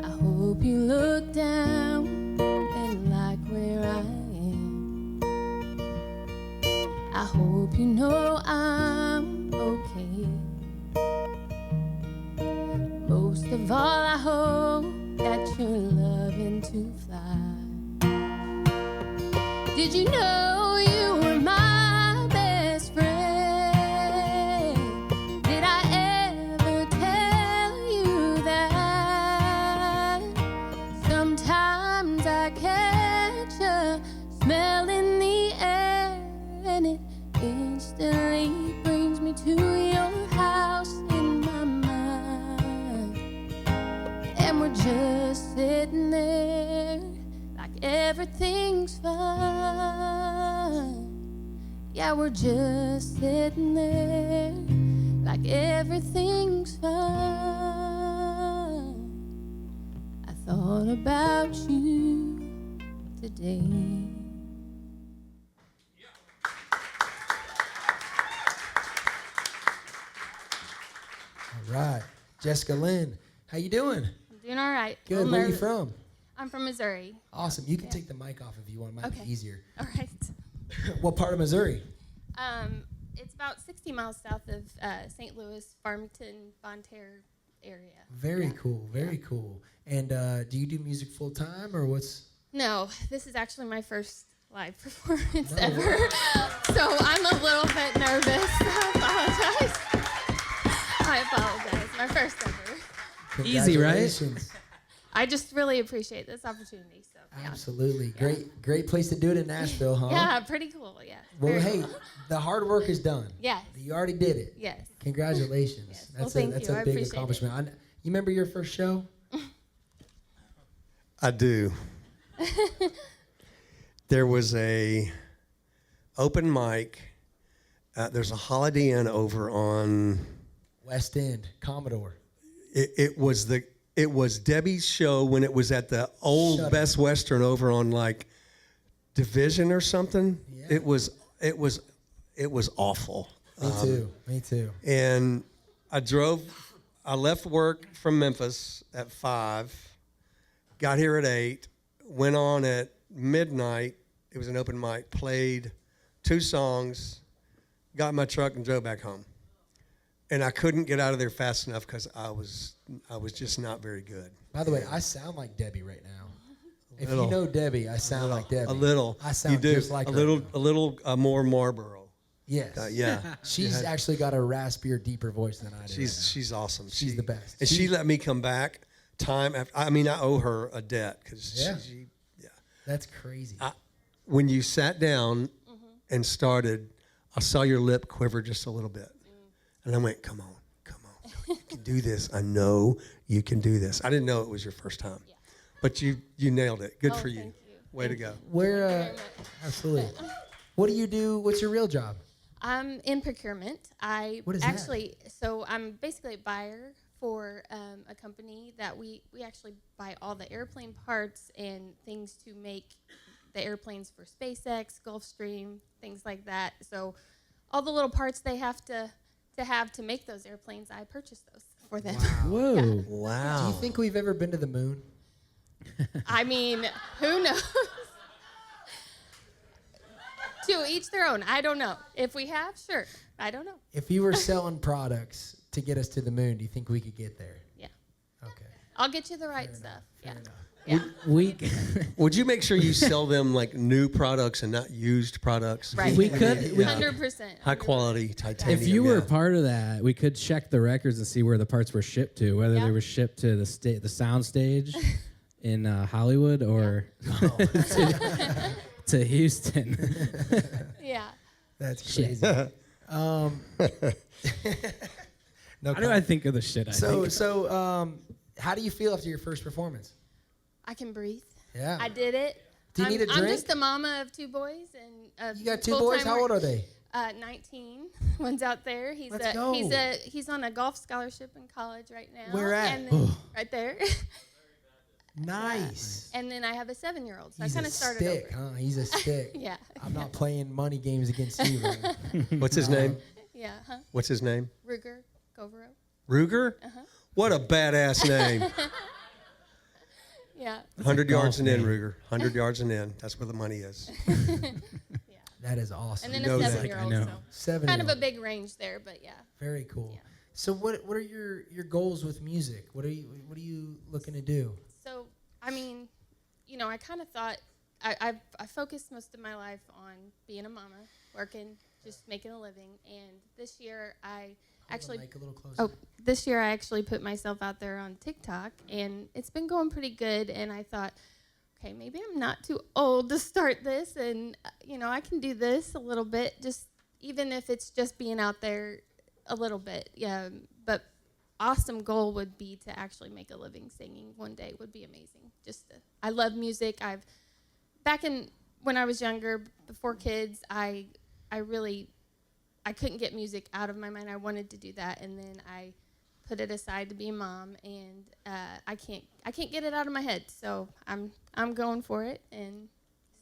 I hope you look down and like where I am. I hope you know I'm okay. Most of all, I hope that you're loving to fly. Did you know you were my best friend? Did I ever tell you that? Sometimes I catch a smell in the air and it instantly brings me to your house in my mind. And we're just sitting there like everything's fine. Yeah, we're just sitting there like everything's fine. I thought about you today. All right. Jessica Lynn, how you doing? I'm doing all right. Good. Little Where are you nervous. from? I'm from Missouri. Awesome. You can take the mic off if you want. It might Okay. be easier. All right. What part of Missouri? It's about 60 miles south of St. Louis, Farmington, Bonterre area. Very Yeah. cool. Very cool. And do you do music full time or what's? No, this is actually my first live performance No. ever. So I'm a little bit nervous. I apologize. My first ever. Easy, right? Congratulations. I just really appreciate this opportunity. So yeah. Absolutely. Great place to do it in Nashville, huh? Yeah, pretty cool. Yeah. Well, Very hey, cool. the hard work is done. Yes. You already did it. Yes. Congratulations. Yes. Well, That's thank that's you. a I big appreciate accomplishment. You remember your first show? I do. There was a open mic. There's a Holiday Inn over on. West End, Commodore. It was Debbie's show when it was at the old Shut Best Western over on like Division or something. Yeah. It was awful. Me too. And I left work from Memphis at 5, got here at 8, went on at midnight. It was an open mic, played 2 songs, got in my truck and drove back home. And I couldn't get out of there fast enough because I was just not very good. By the way, I sound like Debbie right now. If Little. you know Debbie, I sound like Debbie. A little. I sound you do. just like a her. little more Marlboro. Yes. Yeah. She's actually got a raspier, deeper voice than I do. She's awesome. She's the best. And she let me come back time after. I mean, I owe her a debt because she. That's crazy. When you sat down and started, I saw your lip quiver just a little bit. And I went, come on. You can do this. I know you can do this. I didn't know it was your first time. Yeah. But you nailed it. Good for Thank you. you. Way to go. Where? Absolutely. What do you do? What's your real job? I'm in procurement. What is that? So I'm basically a buyer for a company that we actually buy all the airplane parts and things to make the airplanes for SpaceX, Gulfstream, things like that. So all the little parts they have to make those airplanes, I purchase those for them. Whoa. Yeah. Wow. Do you think we've ever been to the moon? I mean, who knows? To each their own. I don't know. If we have, sure. I don't know. If you were selling products to get us to the moon, do you think we could get there? Yeah. Okay. I'll get you the right stuff. Fair Yeah. enough. Yeah. We Would you make sure you sell them like new products and not used products? Right. we could. 100%. High quality titanium. If you were yeah. part of that, we could check the records and see where the parts were shipped to, whether Yeah. they were shipped to the sound stage in Hollywood or to Houston. Yeah. That's Shit. crazy. No How do I think of the shit I think? So, how do you feel after your first performance? I can breathe. Yeah. I did it. Do you need a I'm drink? just a mama of 2 boys and You got 2 boys? How old are they? 19. One's out there. Let's go. He's on a golf scholarship in college right now. Where at? And then, right there. Nice. And then I have a 7-year-old. So He's I kind a of started stick, over. huh? He's a stick. Yeah. I'm not playing money games against you, man. What's his name? Yeah. Huh? What's his name? Ruger Govero. Ruger? What a badass name. Yeah. 100 golf yards and in, name. Ruger. 100 yards and in. That's where the money is. That is awesome. And then know a that. 7-year-old. I know. So 7 kind of a big range there, but yeah. Very cool. Yeah. So what are your goals with music? What are you looking to do? So, I mean, you know, I kind of thought I focused most of my life on being a mama, working, just making a living. And this year I actually Hold the mic a little closer. this year I actually put myself out there on TikTok, and it's been going pretty good. And I thought, okay, maybe I'm not too old to start this, and you know, I can do this a little bit, just even if it's just being out there a little bit. Yeah, but awesome goal would be to actually make a living singing one day. Would be amazing. I love music. Back when I was younger, before kids, I couldn't get music out of my mind. I wanted to do that, and then I put it aside to be a mom, and I can't get it out of my head. So I'm going for it and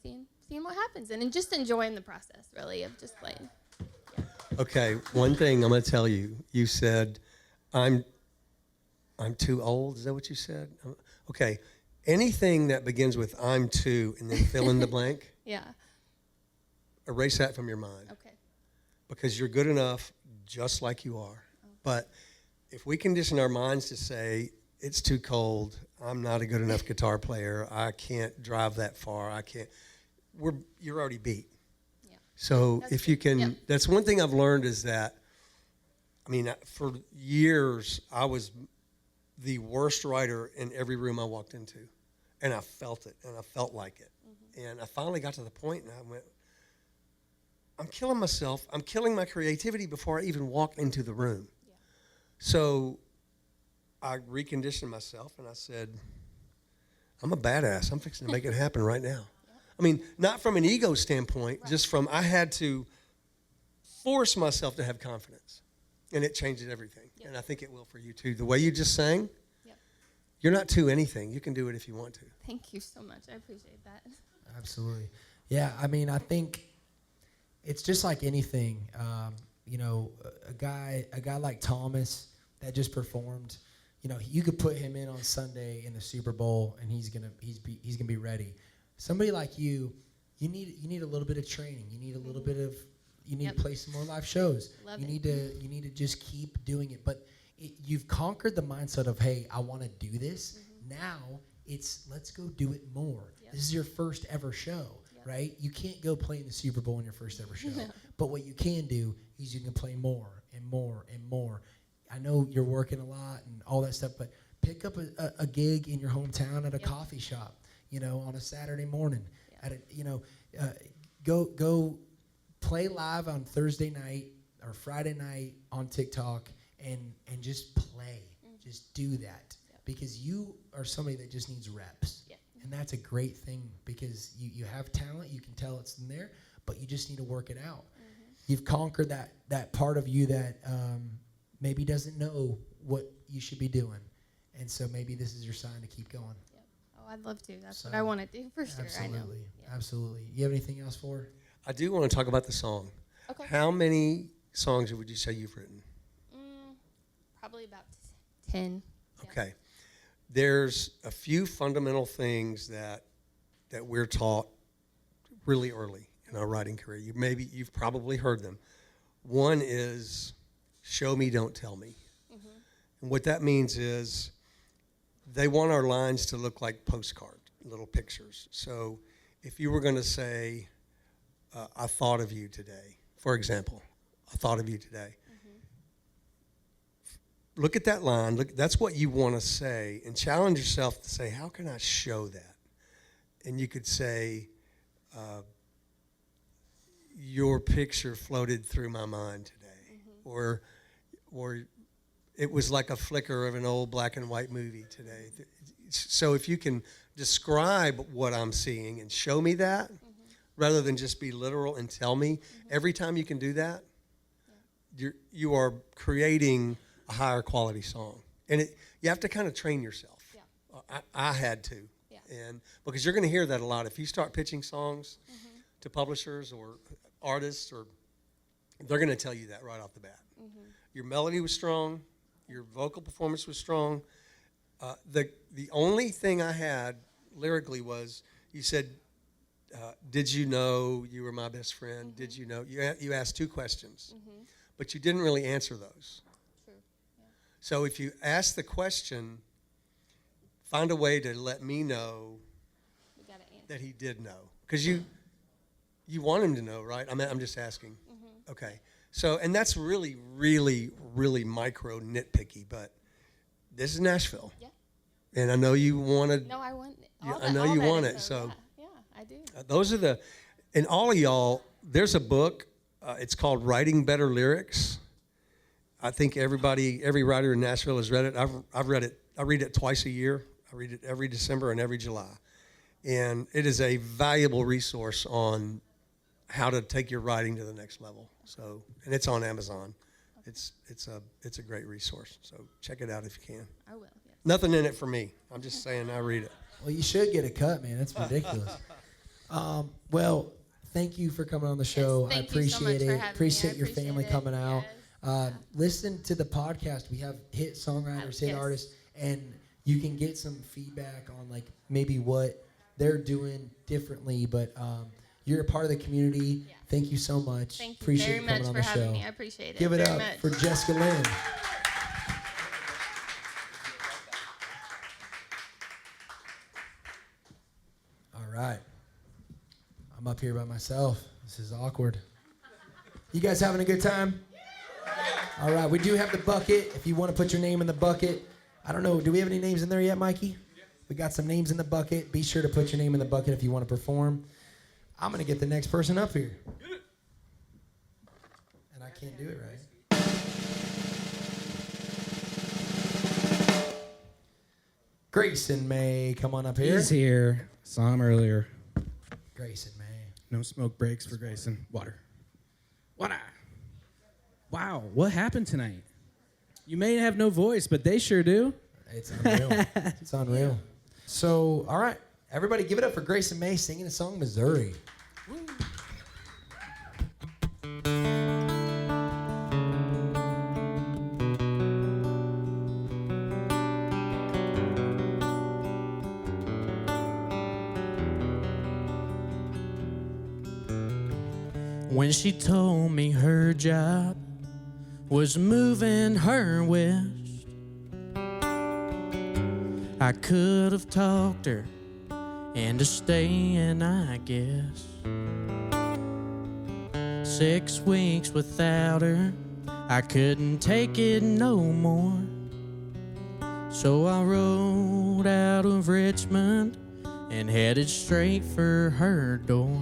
seeing what happens, and just enjoying the process, really, of just playing. Yeah. Okay, one thing I'm going to tell you. You said, I'm too old. Is that what you said? Okay. Anything that begins with I'm too and then fill in the blank, Yeah. erase that from your mind. Okay. Because you're good enough just like you are. But if we condition our minds to say, it's too cold, I'm not a good enough guitar player, I can't drive that far, you're already beat. Yeah. So That's if you good. can, Yep. that's one thing I've learned is that, I mean, for years, I was the worst writer in every room I walked into. And I felt it, and I felt like it. Mm-hmm. And I finally got to the point, and I went, I'm killing myself. I'm killing my creativity before I even walk into the room. Yeah. So I reconditioned myself, and I said, I'm a badass. I'm fixing to make it happen right now. Yeah. I mean, not from an ego standpoint, right. Just from I had to force myself to have confidence, and it changes everything. Yeah. And I think it will for you, too. The way you just sang, you're not too anything. You can do it if you want to. Thank you so much. I appreciate that. Absolutely. Yeah, I mean, I think it's just like anything. You know, a guy like Thomas that just performed, you know, you could put him in on Sunday in the Super Bowl and he's gonna be ready. Somebody like you need a little bit of training. You need a little bit of, You need Yep. to play some more live shows. Love you it. need to just keep doing it. But you've conquered the mindset of, hey, I want to do this. Now it's let's go do it more. Yep. This is your first ever show, Yep. right? You can't go play in the Super Bowl in your first ever show. But what you can do is you can play more and more and more. I know you're working a lot and all that stuff, but pick up a gig in your hometown at a Yep. coffee shop, on a Saturday morning. Yep. At go play live on Thursday night or Friday night on TikTok and just play. Just do that. Yep. Because you are somebody that just needs reps. Yep. And that's a great thing because you have talent, you can tell it's in there, but you just need to work it out. You've conquered that part of you that maybe doesn't know what you should be doing. And so maybe this is your sign to keep going. Yep. Oh, I'd love to. That's So, what I want to do for sure. I know. Absolutely. Yeah. Absolutely. You have anything else for her? I do want to talk about the song. Okay. How many songs would you say you've written? Probably about 10. Yeah. Okay. There's a few fundamental things that we're taught really early in our writing career. You've probably heard them. One is show me, don't tell me. And what that means is they want our lines to look like postcard, little pictures. So if you were going to say, I thought of you today, for example, I thought of you today. Look at that line. That's what you want to say, and challenge yourself to say, how can I show that? And you could say, your picture floated through my mind today, or it was like a flicker of an old black and white movie today. So if you can describe what I'm seeing and show me that, rather than just be literal and tell me, every time you can do that, you are creating a higher quality song. And you have to kind of train yourself. Yeah. I had to. Yeah. And because you're going to hear that a lot. If you start pitching songs to publishers or artists, they're going to tell you that right off the bat. Your melody was strong. Your vocal performance was strong. The only thing I had lyrically was you said, did you know you were my best friend? Did you know? You asked two questions, but you didn't really answer those. True. Yeah. So if you ask the question, find a way to let me know We got to answer. that he did know. Because you want him to know, right? I'm just asking. Okay. So, and that's really, really, really micro nitpicky, but this is Nashville. Yeah. And I know you want to, No, I want it. Yeah, All I know all you that want is it, so- yeah, I do. those are and all of y'all, there's a book, it's called Writing Better Lyrics. I think every writer in Nashville has read it. I've read it. I read it twice a year. I read it every December and every July. And it is a valuable resource on how to take your writing to the next level. So, and it's on Amazon. It's a great resource. So check it out if you can. I will. Yes. Nothing in it for me. I'm just saying I read it. Well, you should get a cut, man. That's ridiculous. Well, thank you for coming on the show. Yes, I thank you so much appreciate for it. having me. Appreciate I your appreciate family it. coming out. Yes. Listen to the podcast. We have hit songwriters, hit Yes. artists, and you can get some feedback on like maybe what they're doing differently. But you're a part of the community. Yeah. Thank you so much. Thank you Appreciate very you coming much on for the having show. me. I appreciate it. Give it very up much. for Jessica Lynn. All right. I'm up here by myself. This is awkward. You guys having a good time? All right. We do have the bucket. If you want to put your name in the bucket. I don't know. Do we have any names in there yet, Mikey? We got some names in the bucket. Be sure to put your name in the bucket if you want to perform. I'm going to get the next person up here. And I can't do it right. Grayson May, come on up here. He's here. Saw him earlier. Grayson May. No smoke breaks for Grayson. Water. Water. Wow, what happened tonight? You may have no voice, but they sure do. It's unreal. It's unreal. So, all right. Everybody give it up for Grayson May singing the song Missouri. When she told me her job was moving her west, I could have talked her into staying, I guess. 6 weeks without her, I couldn't take it no more. So I rode out of Richmond and headed straight for her door.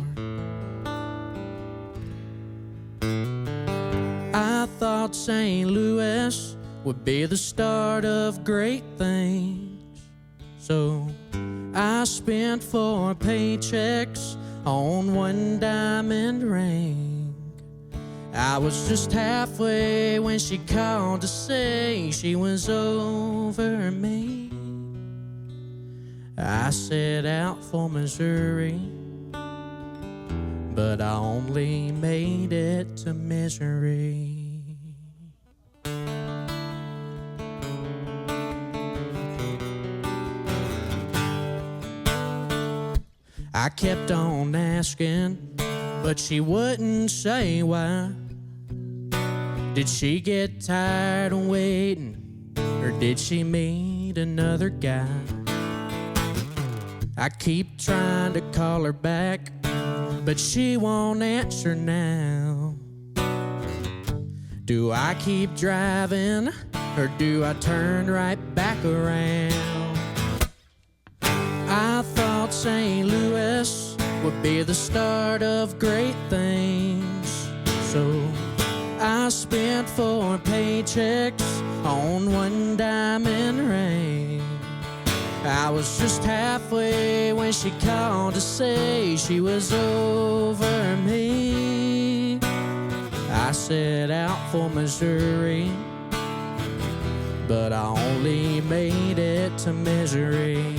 I thought St. Louis would be the start of great things. So I spent 4 paychecks on one diamond ring. I was just halfway when she called to say she was over me. I set out for Missouri, but I only made it to misery. I kept on asking, but she wouldn't say why. Did she get tired of waiting, or did she meet another guy? I keep trying to call her back, but she won't answer now. Do I keep driving, or do I turn right back around? I thought St. Louis would be the start of great things. So I spent 4 paychecks on one diamond ring. I was just halfway when she called to say she was over me. I set out for Missouri, but I only made it to misery.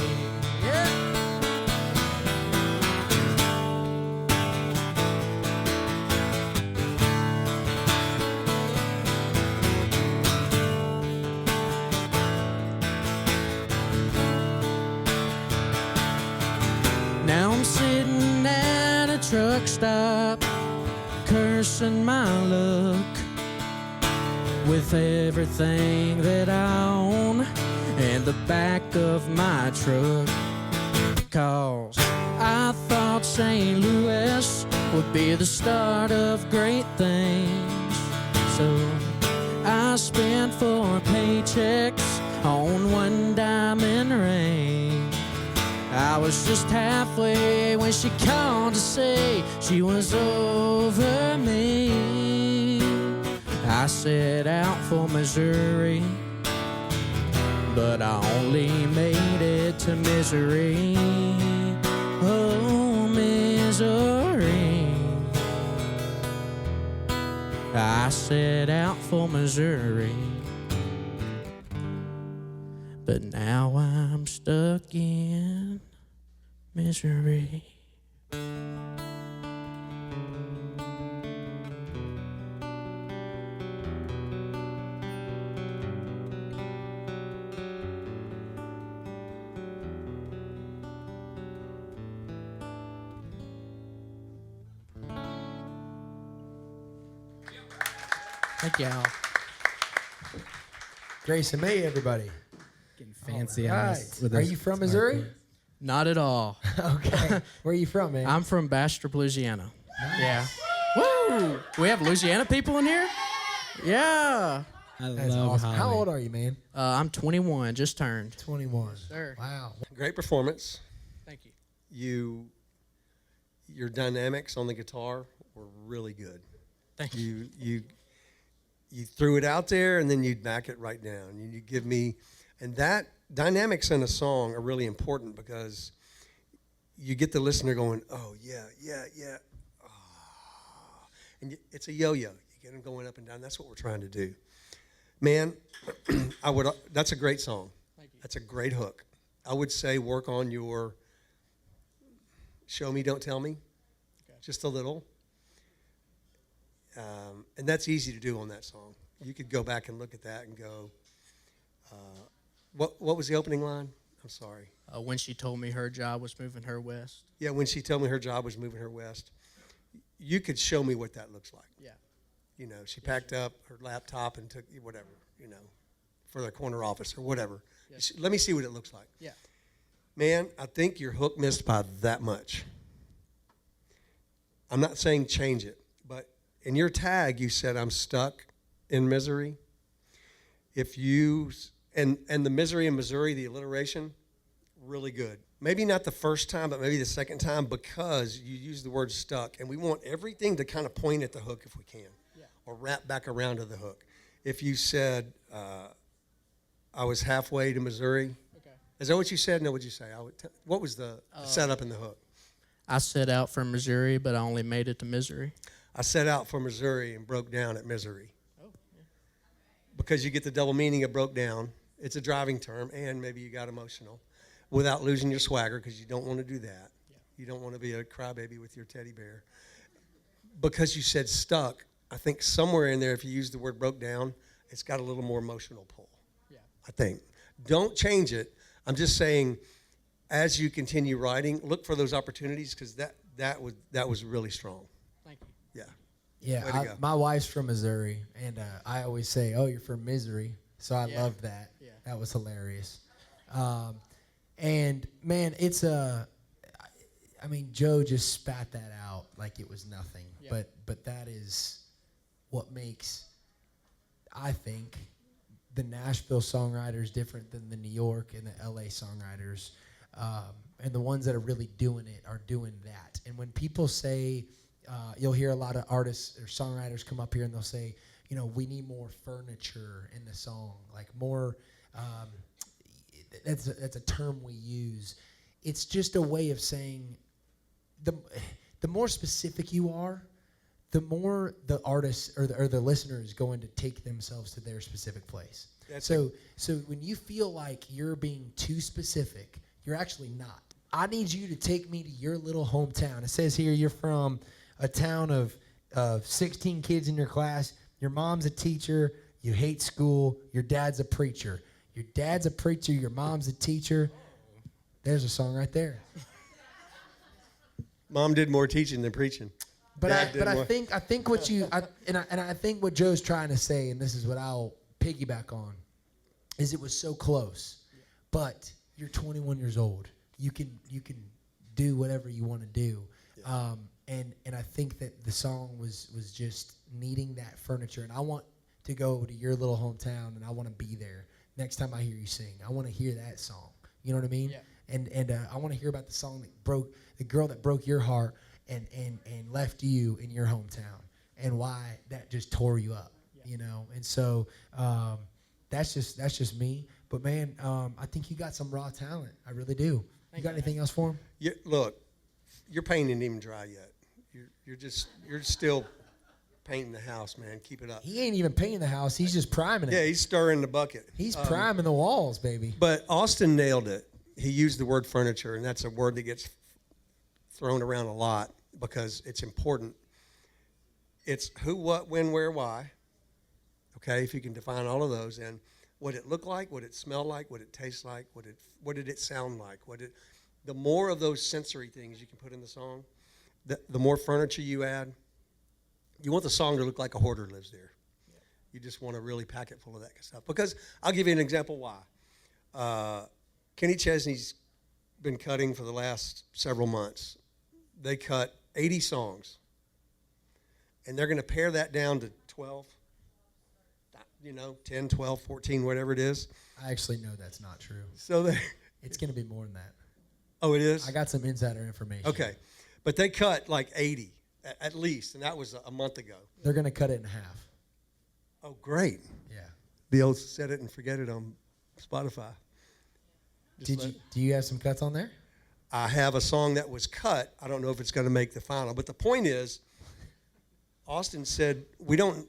Now I'm sitting at a truck stop, cursing my luck, with everything that I own in the back of my truck. 'Cause I thought St. Louis would be the start of great things. So I spent 4 paychecks on one diamond ring. I was just halfway when she called to say she was over me. I set out for Missouri, but I only made it to misery. Oh, misery. I set out for Missouri, but now I'm stuck in misery. Thank y'all. Grayson May, everybody. Getting fancy All on right. this with Are this you from Missouri? Not at all. Okay. Where are you from, man? I'm from Bastrop, Louisiana. Yeah. Woo! We have Louisiana people in here? Yeah. I That's love awesome. How Holly. old are you, man? I'm 21, just turned. 21. Sir. Wow. Great performance. Thank you. Your dynamics on the guitar were really good. Thank you. You threw it out there and then you'd back it right down. You give me, and that dynamics in a song are really important because you get the listener going, oh yeah, yeah, yeah, oh. And it's a yo-yo. You get them going up and down. That's what we're trying to do, man. That's a great song. Thank you. That's a great hook. I would say work on your show me, don't tell me, just a little. And that's easy to do on that song. You could go back and look at that and go, what was the opening line? I'm sorry. When she told me her job was moving her west. Yeah, when she told me her job was moving her west. you could show me what that looks like. Yeah. You know, she packed up her laptop and took whatever, you know, for the corner office or whatever. Yes. Let me see what it looks like. Yeah. Man, I think your hook missed by that much. I'm not saying change it, but in your tag you said I'm stuck in misery. If you and the misery in Missouri, the alliteration, really good. Maybe not the first time, but maybe the second time, because you use the word stuck, and we want everything to kind of point at the hook if we can, or wrap back around to the hook. If you said I was halfway to Missouri, is that what you said? No, what'd you say? What was the setup in the hook? I set out from Missouri, but I only made it to misery. I set out for Missouri and broke down at misery. Oh, yeah. Because you get the double meaning of broke down. It's a driving term, and maybe you got emotional without losing your swagger, because you don't want to do that. Yeah. You don't want to be a crybaby with your teddy bear. Because you said stuck, I think somewhere in there, if you use the word broke down, it's got a little more emotional pull. Yeah. I think. Don't change it. I'm just saying, as you continue writing, look for those opportunities, because that was really strong. Thank you. Yeah. Yeah, my wife's from Missouri, and I always say, "Oh, you're from misery," so I loved that. Yeah. That was hilarious. And man, it's I mean, Joe just spat that out like it was nothing. Yeah. But that is what makes, I think, the Nashville songwriters different than the New York and the LA songwriters. And the ones that are really doing it are doing that. And when people say, you'll hear a lot of artists or songwriters come up here and they'll say, you know, we need more furniture in the song, like more, that's a term we use. It's just a way of saying the more specific you are, the more the artist or the listener is going to take themselves to their specific place. So when you feel like you're being too specific, you're actually not. I need you to take me to your little hometown. It says here you're from a town of 16 kids in your class. Your mom's a teacher. You hate school. Your dad's a preacher. Your dad's a preacher. Your mom's a teacher. There's a song right there. Mom did more teaching than preaching. But I think what you I think what Joe's trying to say, and this is what I'll piggyback on, is it was so close, but you're 21 years old. You can do whatever you want to do, and I think that the song was just needing that furniture. And I want to go to your little hometown, and I want to be there next time I hear you sing. I want to hear that song. You know what I mean? Yeah. And I want to hear about the song that broke the girl that broke your heart and left you in your hometown, and why that just tore you up. Yeah. You know, and so that's just me. But man, I think you got some raw talent. I really do. You got anything else for him? Yeah, look, your paint isn't even dry yet. You're still painting the house, man. Keep it up. He ain't even painting the house. He's just priming it. Yeah, he's stirring the bucket. He's priming the walls, baby. But Austin nailed it. He used the word furniture, and that's a word that gets thrown around a lot because it's important. It's who, what, when, where, why. Okay, if you can define all of those, and what it looked like, what it smelled like, what it tastes like, what did it sound like, the more of those sensory things you can put in the song, the more furniture you add. You want the song to look like a hoarder lives there. Yeah. You just want to really pack it full of that kind of stuff. Because I'll give you an example why. Kenny Chesney's been cutting for the last several months. They cut 80 songs, and they're going to pare that down to 12. 10, 12, 14, whatever it is. I actually know that's not true. So it's going to be more than that. Oh, it is? I got some insider information. Okay. But they cut like 80 at least, and that was a month ago. They're going to cut it in half. Oh, great. Yeah. The old set it and forget it on Spotify. Do you have some cuts on there? I have a song that was cut. I don't know if it's going to make the final. But the point is, Austin said, we don't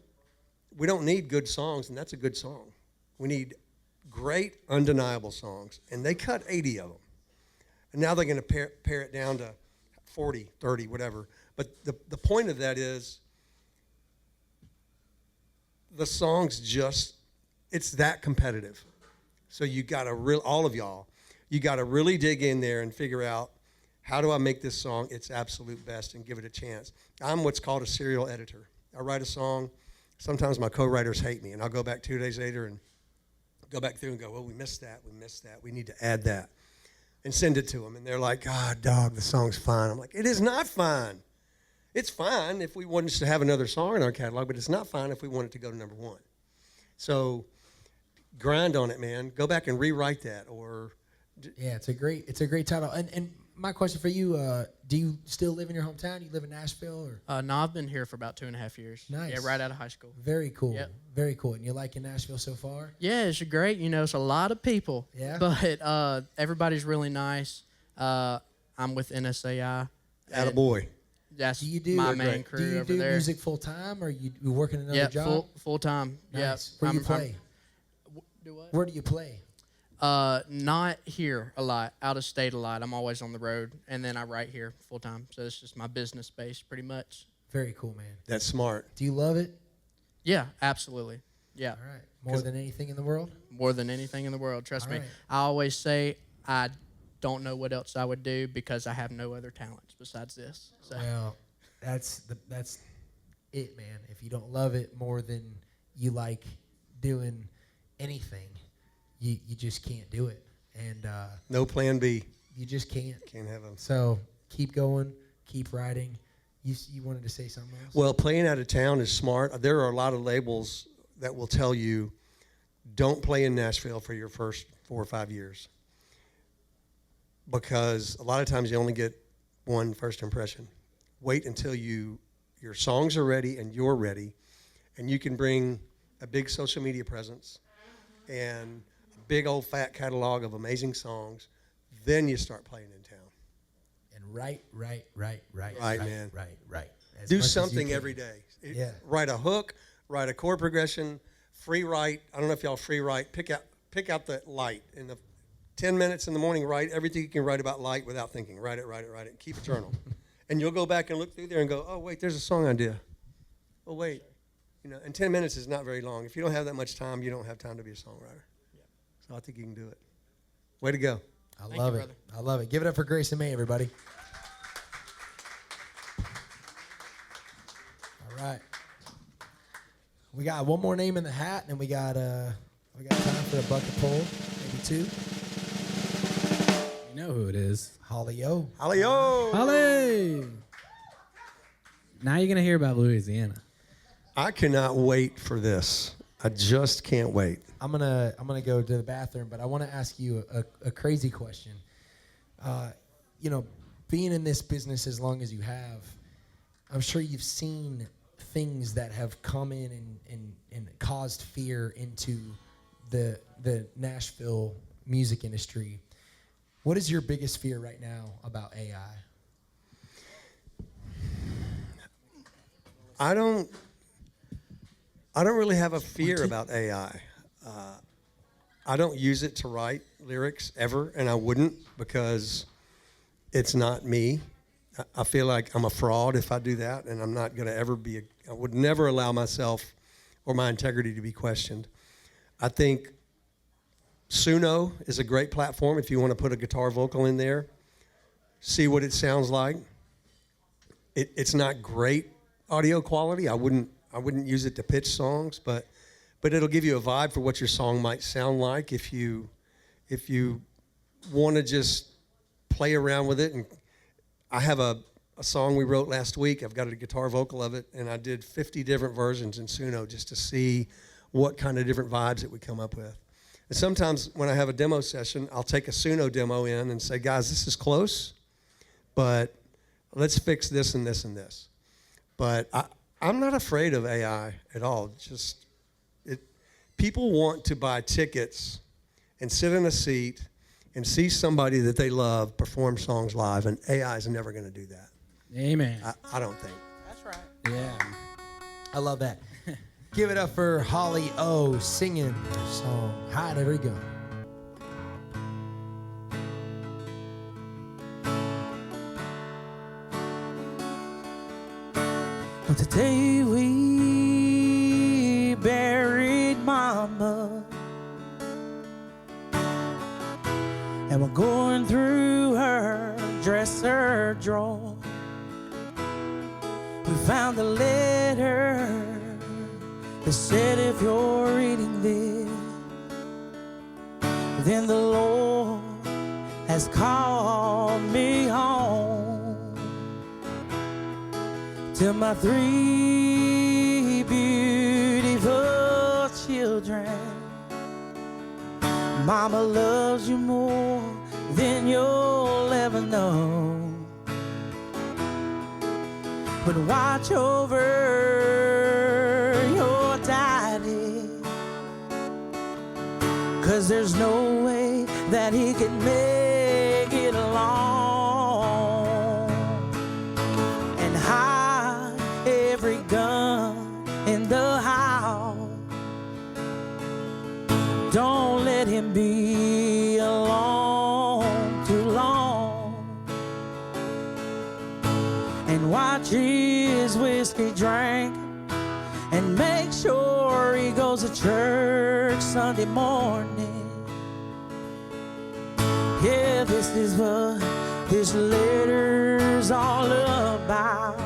need good songs, and that's a good song. We need great, undeniable songs. And they cut 80 of them. And now they're going to pare it down to 40, 30, whatever. But the point of that is the song's just, it's that competitive. So you got to all of y'all, you got to really dig in there and figure out how do I make this song its absolute best and give it a chance? I'm what's called a serial editor. I write a song. Sometimes my co-writers hate me, and I'll go back 2 days later and go back through and go, well, we missed that, we need to add that, and send it to them. And they're like, dog, the song's fine. I'm like, it is not fine. It's fine if we wanted to have another song in our catalog, but it's not fine if we want it to go to number one. So grind on it, man. Go back and rewrite that. Or yeah, it's a great title. And my question for you, do you still live in your hometown? You live in Nashville? Or? No, I've been here for about 2.5 years. Nice. Yeah, right out of high school. Very cool. Yep. Very cool. And you liking Nashville so far? Yeah, it's great. You know, it's a lot of people. Yeah. But everybody's really nice. I'm with NSAI. attaboy. That's Do you do my main crew Do you over do there. music full time, or you working another Yeah, job? full time. Nice. Yeah. Where do you play? Do what? Where do you play? Not here a lot, out of state a lot. I'm always on the road, and then I write here full time. So it's just my business space, pretty much. Very cool, man. That's smart. Do you love it? Yeah, absolutely. Yeah, All right. More than anything in the world? more than anything in the world. Trust All me. right. I always say I don't know what else I would do because I have no other talents besides this. So Well, that's it, man. If you don't love it more than you like doing anything, you just can't do it. And No plan B. you just can't. Can't have them. So keep going, keep writing. You wanted to say something else? Well, playing out of town is smart. There are a lot of labels that will tell you, don't play in Nashville for your first 4 or 5 years. Because a lot of times you only get one first impression. Wait until your songs are ready and you're ready, and you can bring a big social media presence and a big old fat catalog of amazing songs. Then you start playing in town. And right, man. right. As Do much as you something can. every day. Yeah. Write a hook, write a chord progression, free write. I don't know if y'all free write. Pick out the light. In the 10 minutes in the morning, write everything you can write about light without thinking. Write it. Keep a journal. And you'll go back and look through there and go, oh, wait, there's a song idea. Oh, wait. You know, and 10 minutes is not very long. If you don't have that much time, you don't have time to be a songwriter. Yeah. So I think you can do it. Way to go. I Thank love you, it. brother. I love it. Give it up for Grayson May, everybody. All right. We got one more name in the hat, and we got time for a bucket pull, maybe two. You know who it is. Holly-O. Holly-o! Holly! Now you're going to hear about Louisiana. I cannot wait for this. I just can't wait. I'm gonna go to the bathroom, but I want to ask you a crazy question. You know, being in this business as long as you have, I'm sure you've seen things that have come in and caused fear into the Nashville music industry. What is your biggest fear right now about AI? I don't really have a fear about AI. I don't use it to write lyrics ever, and I wouldn't, because it's not me. I feel like I'm a fraud if I do that, and I'm not going to ever be I would never allow myself or my integrity to be questioned. I think Suno is a great platform if you want to put a guitar vocal in there, see what it sounds like. It's not great audio quality. I wouldn't use it to pitch songs, but it'll give you a vibe for what your song might sound like if you want to just play around with it. And I have a song we wrote last week. I've got a guitar vocal of it, and I did 50 different versions in Suno just to see what kind of different vibes it would come up with. And sometimes when I have a demo session, I'll take a Suno demo in and say, guys, this is close, but let's fix this and this and this. But I'm not afraid of AI at all. People want to buy tickets and sit in a seat and see somebody that they love perform songs live, and AI is never going to do that. Amen. I don't think. that's right. Yeah. I love that. Give it up for Holly-O singing her song, Hide Every Gun. Well, today we buried Mama, and we're going through her dress dresser drawer. We found a letter that said, if you're reading this, then the Lord has called me home to my 3 beautiful children. Mama loves you more than you'll ever know. But watch over your daddy, 'cause there's no way that he can make it alone. And hide every gun in the house. Don't let him be alone too long. And watch his whiskey drink, and make sure he goes to church Sunday morning. Yeah, this is what this letter's all about.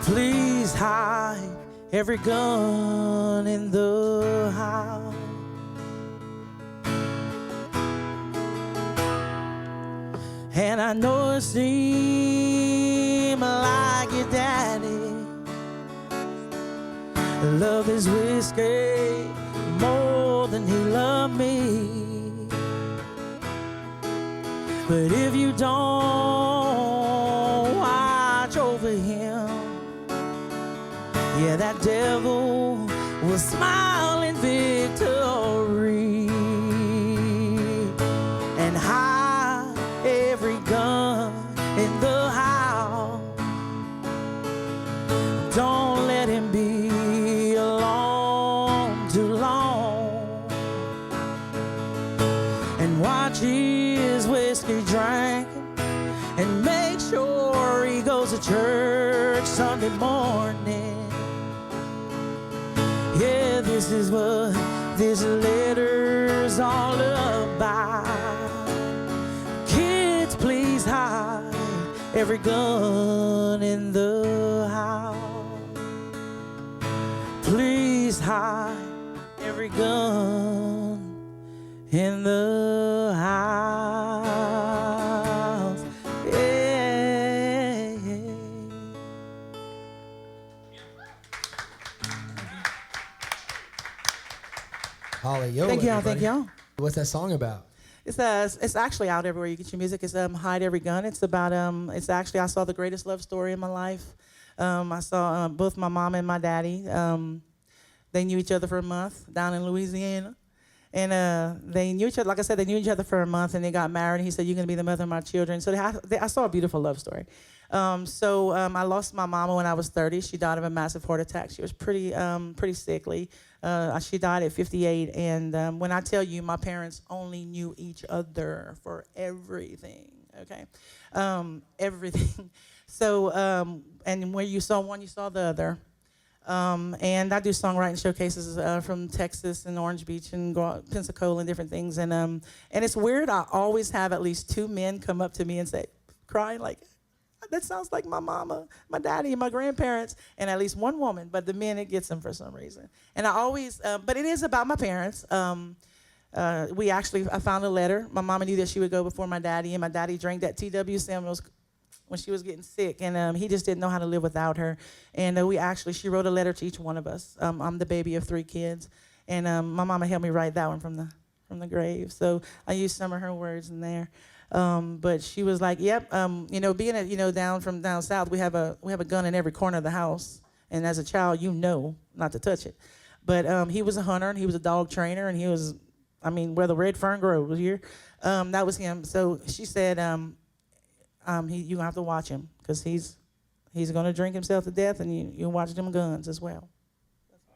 Please hide every gun in the house. And I know it seems like your daddy loved his whiskey more than he loved me. But if you don't watch over him, yeah, that devil will smile in victory. And hide every gun in the house. Don't let him be alone too long. And watch his whiskey drink, and make sure he goes to church Sunday morning. Yeah, this is what this letter's all about. Kids, please hide every gun in the house. Please hide every gun in the house. Yeah. Holly, yo, Thank y'all, everybody. thank y'all. What's that song about? It's actually out everywhere you get your music. It's Hide Every Gun. It's about it's actually, I saw the greatest love story in my life. I saw both my mom and my daddy. They knew each other for a month down in Louisiana. And they knew each other, like I said, they knew each other for a month, and they got married. And he said, "You're going to be the mother of my children." So I saw a beautiful love story. I lost my mama when I was 30. She died of a massive heart attack. She was pretty sickly. She died at 58. And when I tell you, my parents only knew each other for everything, okay? Everything. So, and where you saw one, you saw the other. And I do songwriting showcases from Texas and Orange Beach and Pensacola and different things. And it's weird. I always have at least 2 men come up to me and say, crying like, "That sounds like my mama, my daddy, and my grandparents," and at least one woman. But the men, it gets them for some reason. And I always, but it is about my parents. I found a letter. My mama knew that she would go before my daddy, and my daddy drank that T.W. Samuels when she was getting sick, and he just didn't know how to live without her. And she wrote a letter to each one of us. I'm the baby of 3 kids, and my mama helped me write that one from the grave. So I used some of her words in there. But she was like, "Yep, being down south, we have a gun in every corner of the house, and as a child, you know not to touch it." But he was a hunter, and he was a dog trainer, and he was, where the red fern grows here, that was him. So she said, "You gonna have to watch him, because he's gonna drink himself to death, and you watch them guns as well."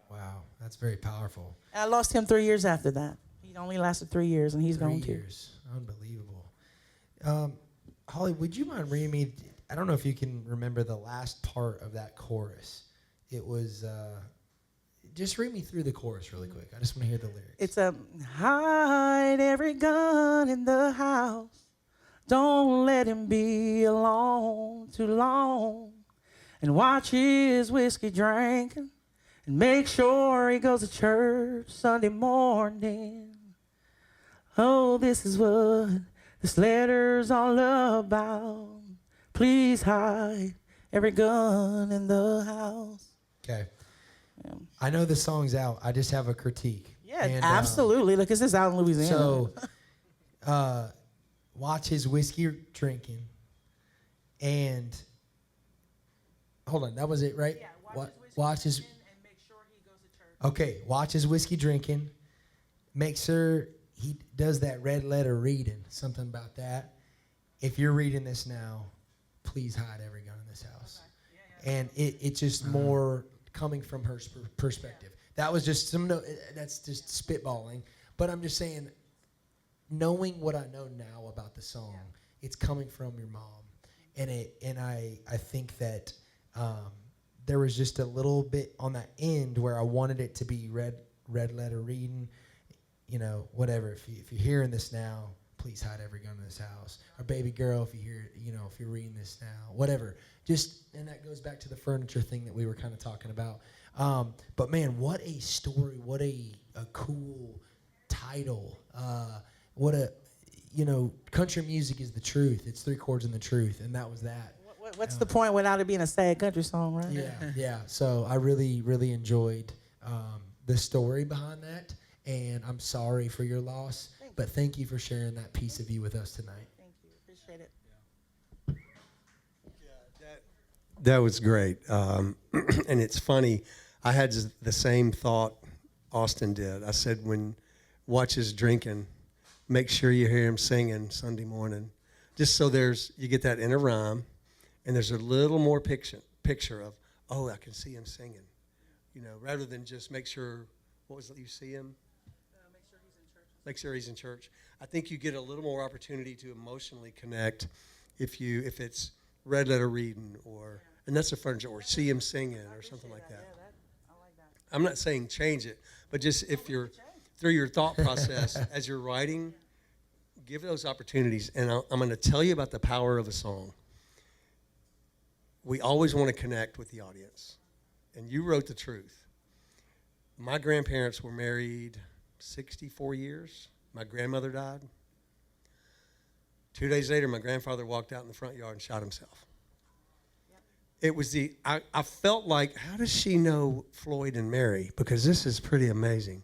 Wow, that's very powerful. And I lost him 3 years after that. He only lasted 3 years, and he's 3 gone too. years, unbelievable. Holly, would you mind reading me? I don't know if you can remember the last part of that chorus. It was, just read me through the chorus really quick. I just want to hear the lyrics. It's hide every gun in the house. Don't let him be alone too long. And watch his whiskey drinking. And make sure he goes to church Sunday morning. Oh, this is what this letter's all about. Please hide every gun in the house. Okay. I know the song's out. I just have a critique. Yeah, And, absolutely. Look, this is out in Louisiana. So, watch his whiskey drinking. And, hold on, that was it, right? Yeah, watch his and make sure he goes to church. Okay, watch his whiskey drinking. Make sure he does that red letter reading, something about that. If you're reading this now, please hide every gun in this house. Okay. And it's just more coming from her perspective. That was just that's just spitballing. But I'm just saying, knowing what I know now about the song, it's coming from your mom. And I think that there was just a little bit on that end where I wanted it to be red letter reading, you know, whatever. If you're hearing this now, please hide every gun in this house. Or baby girl, if you hear, you know, if you're reading this now, whatever. And that goes back to the furniture thing that we were kind of talking about. But man, what a story! What a cool title! Country music is the truth. It's 3 chords and the truth, and that was that. What's the point without it being a sad country song, right? Yeah. So I really, really enjoyed the story behind that, and I'm sorry for your loss, but thank you for sharing that piece of you with us tonight. Thank you. Appreciate it. That was great. And it's funny, I had the same thought Austin did. I said, when watch his drinking, make sure you hear him singing Sunday morning, just so you get that inner rhyme, and there's a little more picture of, oh, I can see him singing, you know, rather than just make sure, what was it, you see him? Make sure he's in church. Make sure he's in church. I think you get a little more opportunity to emotionally connect if it's red letter reading and that's a furniture, or see him singing or something like that. I like that. I'm not saying change it, but just if you're through your thought process as you're writing, give those opportunities. And I'm going to tell you about the power of a song. We always want to connect with the audience. And you wrote the truth. My grandparents were married 64 years. My grandmother died. 2 days later, my grandfather walked out in the front yard and shot himself. It was I felt like, how does she know Floyd and Mary? Because this is pretty amazing.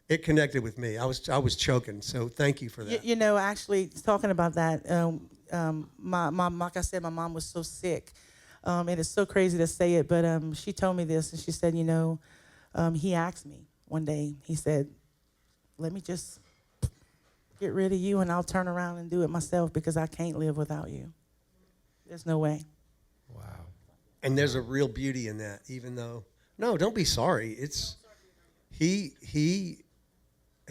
It connected with me. I was choking, so thank you for that. You know, actually, talking about that, like I said, my mom was so sick. It is so crazy to say it, but she told me this, and she said, you know, he asked me one day, he said, let me just get rid of you, and I'll turn around and do it myself because I can't live without you. There's no way. Wow. And there's a real beauty in that, even though, no, don't be sorry. It's, he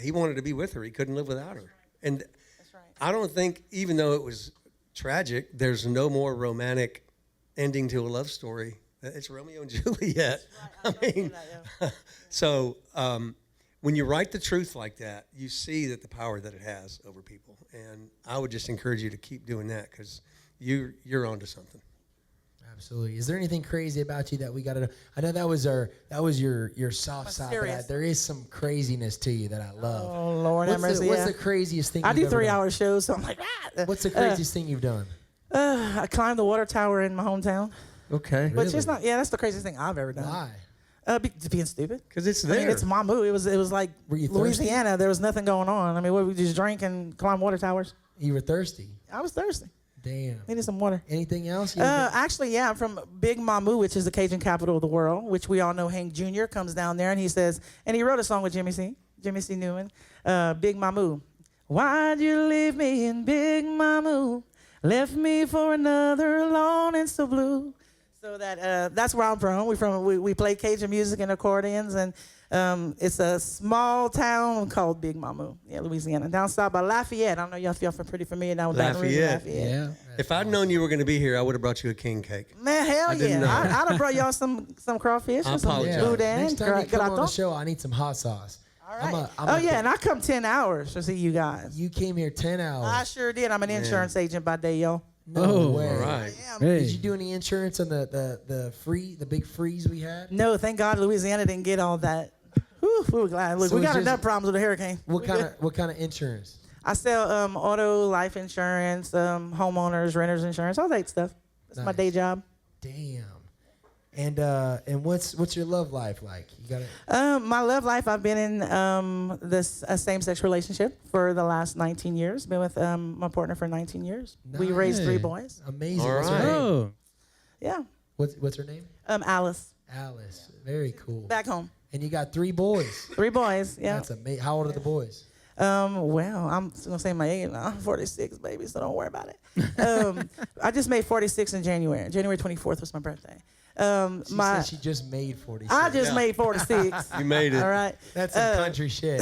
wanted to be with her. He couldn't live without her. And That's right. I don't think, even though it was tragic, there's no more romantic ending to a love story. It's Romeo and Juliet. Right. I mean, so when you write the truth like that, you see that the power that it has over people. And I would just encourage you to keep doing that because you're onto something. Absolutely. Is there anything crazy about you that we got to know? I know that was your soft side, but there is some craziness to you that I love. Oh, Lord have mercy. What's the craziest thing I you've do ever 3-hour done? shows, so I'm like, What's the craziest thing you've done? I climbed the water tower in my hometown. Okay. But it's not, that's the craziest thing I've ever done. Why? Being stupid. Because it's there. I mean, it's Mamu. It was like Were you Louisiana. thirsty? There was nothing going on. I mean, we just drank and climbed water towers. You were thirsty. I was thirsty. Damn. Needed some water. Anything else? Actually, I'm from Big Mamu, which is the Cajun capital of the world, which we all know Hank Jr. comes down there and he says, and he wrote a song with Jimmy C. Newman, Big Mamu. Why'd you leave me in Big Mamu? Left me for another alone and so blue. So that's where I'm from. We play Cajun music and accordions, and it's a small town called Big Mamu, Louisiana, down south by Lafayette. I don't know y'all feel pretty familiar now with Baton Rouge, Lafayette. Yeah. If I'd known you were going to be here, I would have brought you a king cake. Man, hell didn't yeah! know. I'd have brought y'all some crawfish I and some apologize. boudin. Next time you come on the show, I need some hot sauce. All right. And I come 10 hours to see you guys. You came here 10 hours. I sure did. I'm an insurance agent by day, yo. No way. All right. Hey. Did you do any insurance on the big freeze we had? No, thank God Louisiana didn't get all that. Whew, we were glad. Look, So we it's got just- enough problems with the hurricane. What kind of insurance? I sell auto, life insurance, homeowners, renters insurance, all that stuff. That's my Nice. day job. Damn. And what's your love life like? You got it. My love life, I've been in this same-sex relationship for the last 19 years. Been with my partner for 19 years. We raised 3 Nice. boys. Amazing. All What's her right. name? Oh. Yeah. What's her name? Alice, Alice. Very cool. back home. And you got 3 boys. 3 boys, yeah. That's amazing. How old are the boys? Well, I'm gonna say my age now. I'm 46, baby, so don't worry about it. I just made 46 in January. January 24th was my birthday. She said she just made 46. I just made 46. You made it. All right. That's some country shit.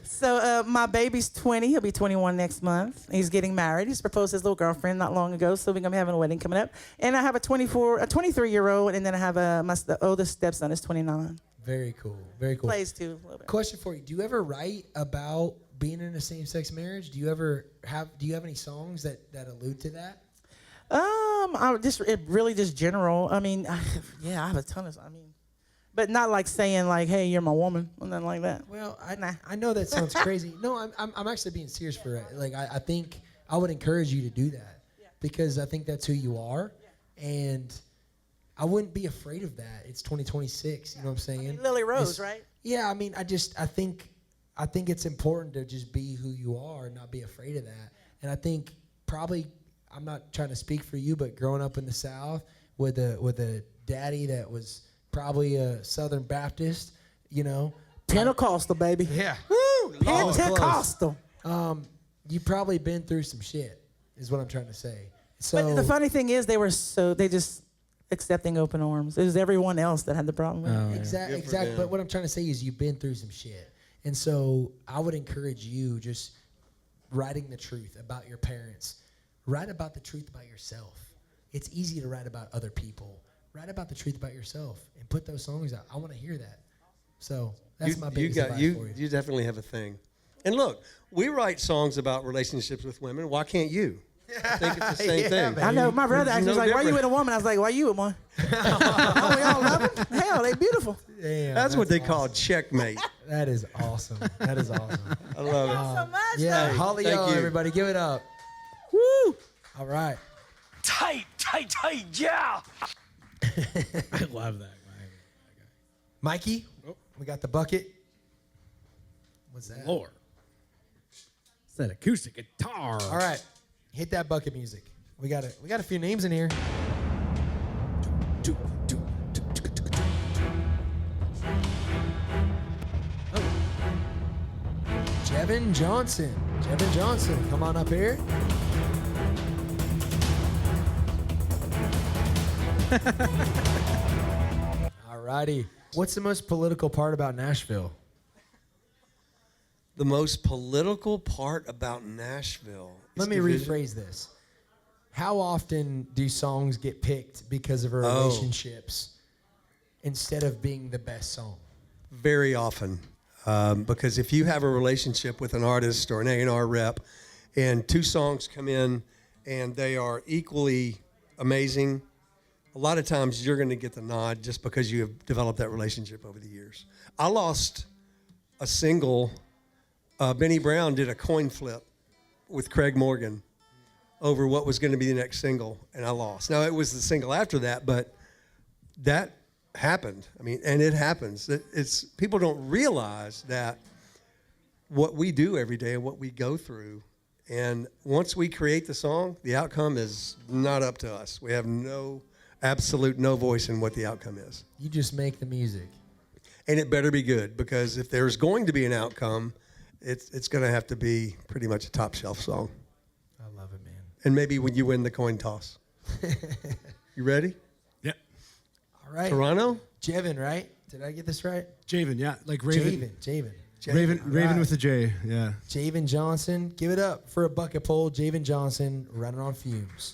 So my baby's 20. He'll be 21 next month. He's getting married. He's proposed to his little girlfriend not long ago, so we're gonna be having a wedding coming up. And I have a 23-year-old, and then I have the oldest stepson is 29. Very cool. Very cool. Plays too a little bit. Question for you: do you ever write about being in a same-sex marriage? Do you have any songs that allude to that? It really just general. I mean, I have a ton of. But not like saying like, "Hey, you're my woman," or nothing like that. Well, I know that sounds crazy. No, I'm actually being serious for it. Like I think I would encourage you to do that because I think that's who you are, and I wouldn't be afraid of that. It's 2026. You know what I'm saying? Lily Rose, right? Yeah. I mean, I think it's important to just be who you are and not be afraid of that. And I think probably I'm not trying to speak for you, but growing up in the South with a daddy that was probably a Southern Baptist, you know. Pentecostal, baby. Yeah. Woo! Pentecostal. You probably been through some shit, is what I'm trying to say. So But the funny thing is, they just accepting open arms. It was everyone else that had the problem with it. Exactly. Good for them. But what I'm trying to say is you've been through some shit. And so I would encourage you just writing the truth about your parents. Write about the truth about yourself. It's easy to write about other people. Write about the truth about yourself and put those songs out. I want to hear that. So that's my biggest advice for you. You definitely have a thing. And look, we wite songs about relationships with women. Why can't you? I think it's the same thing. man. I know. My brother actually was like, "Why you with a woman?" I was like, "Why you with one?" Oh, we all love them. Hell, they beautiful. Damn, That's what they call awesome. checkmate. That is awesome. That is awesome. I love it. So much. Yeah, though. Holly, thank you. everybody, give it up. Woo! All right. Tight, yeah. I love that. Mikey, we got the bucket. What's that? Lord. It's that acoustic guitar. All right, hit that bucket music. We got a few names in here. Javan Johnson. Javan Johnson, come on up here. All righty. What's the most political part about Nashville? The most political part about Nashville. is Let me division. rephrase this. How often do songs get picked because of relationships instead of being the best song? Very often. Because if you have a relationship with an artist or an A&R rep and 2 songs come in and they are equally amazing, a lot of times you're going to get the nod just because you have developed that relationship over the years. I lost a single. Benny Brown did a coin flip with Craig Morgan over what was going to be the next single, and I lost. Now, it was the single after that, but that happened. I mean, and it happens. It's people don't realize that what we do every day and what we go through, and once we create the song, the outcome is not up to us. We have no voice in what the outcome is. You just make the music. And it better be good, because if there's going to be an outcome, it's going to have to be pretty much a top shelf song. I love it, man. And maybe when you win the coin toss. You ready? Yeah. All right. Toronto? Javan, right? Did I get this right? Javan, yeah. Like Raven. Javan. Raven Right. with a J, yeah. Javan Johnson. Give it up for a bucket poll. Javan Johnson, running on fumes.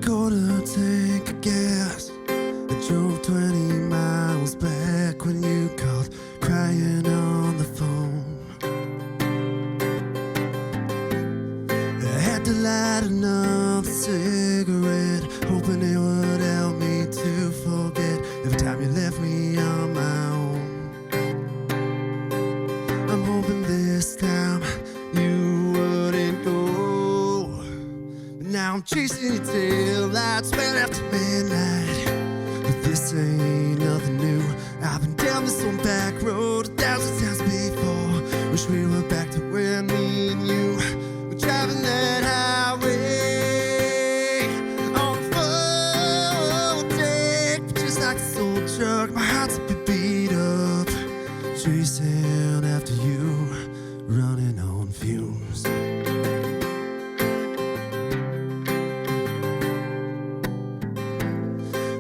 quarter tank of gas. I drove 20 miles back when you called, crying on the phone. I had to light another cigarette, hoping it would help me to forget every time you left me on my own. I'm hoping this time you wouldn't go, but now I'm chasing your tail lights well after midnight. But this ain't nothing new. I've been down this old back road 1,000 times before. Wish we were back to when me and you were driving that highway on full deck. But just like this old truck, my heart's a bit beat up, chasing after you, running on fumes.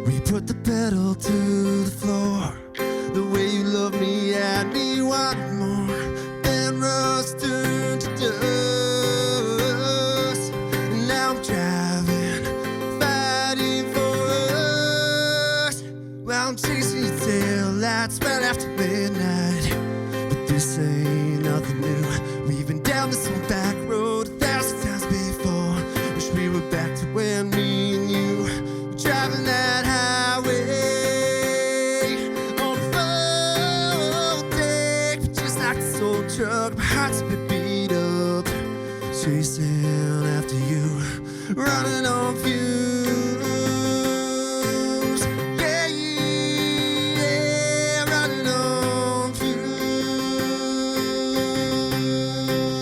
We put the pedal to the floor. The way you love me had me wanting more. Then rust turned to dust. And now I'm driving, fighting for us. Well, I'm chasing your tail lights well after midnight. But this ain't nothing new. We've been down this old back road 1,000 times before. Wish we were back to when me and you were driving that highway on full deck. But just like this old truck, my heart's a bit beat up, chasing after you, running on fumes. Yeah, yeah, running on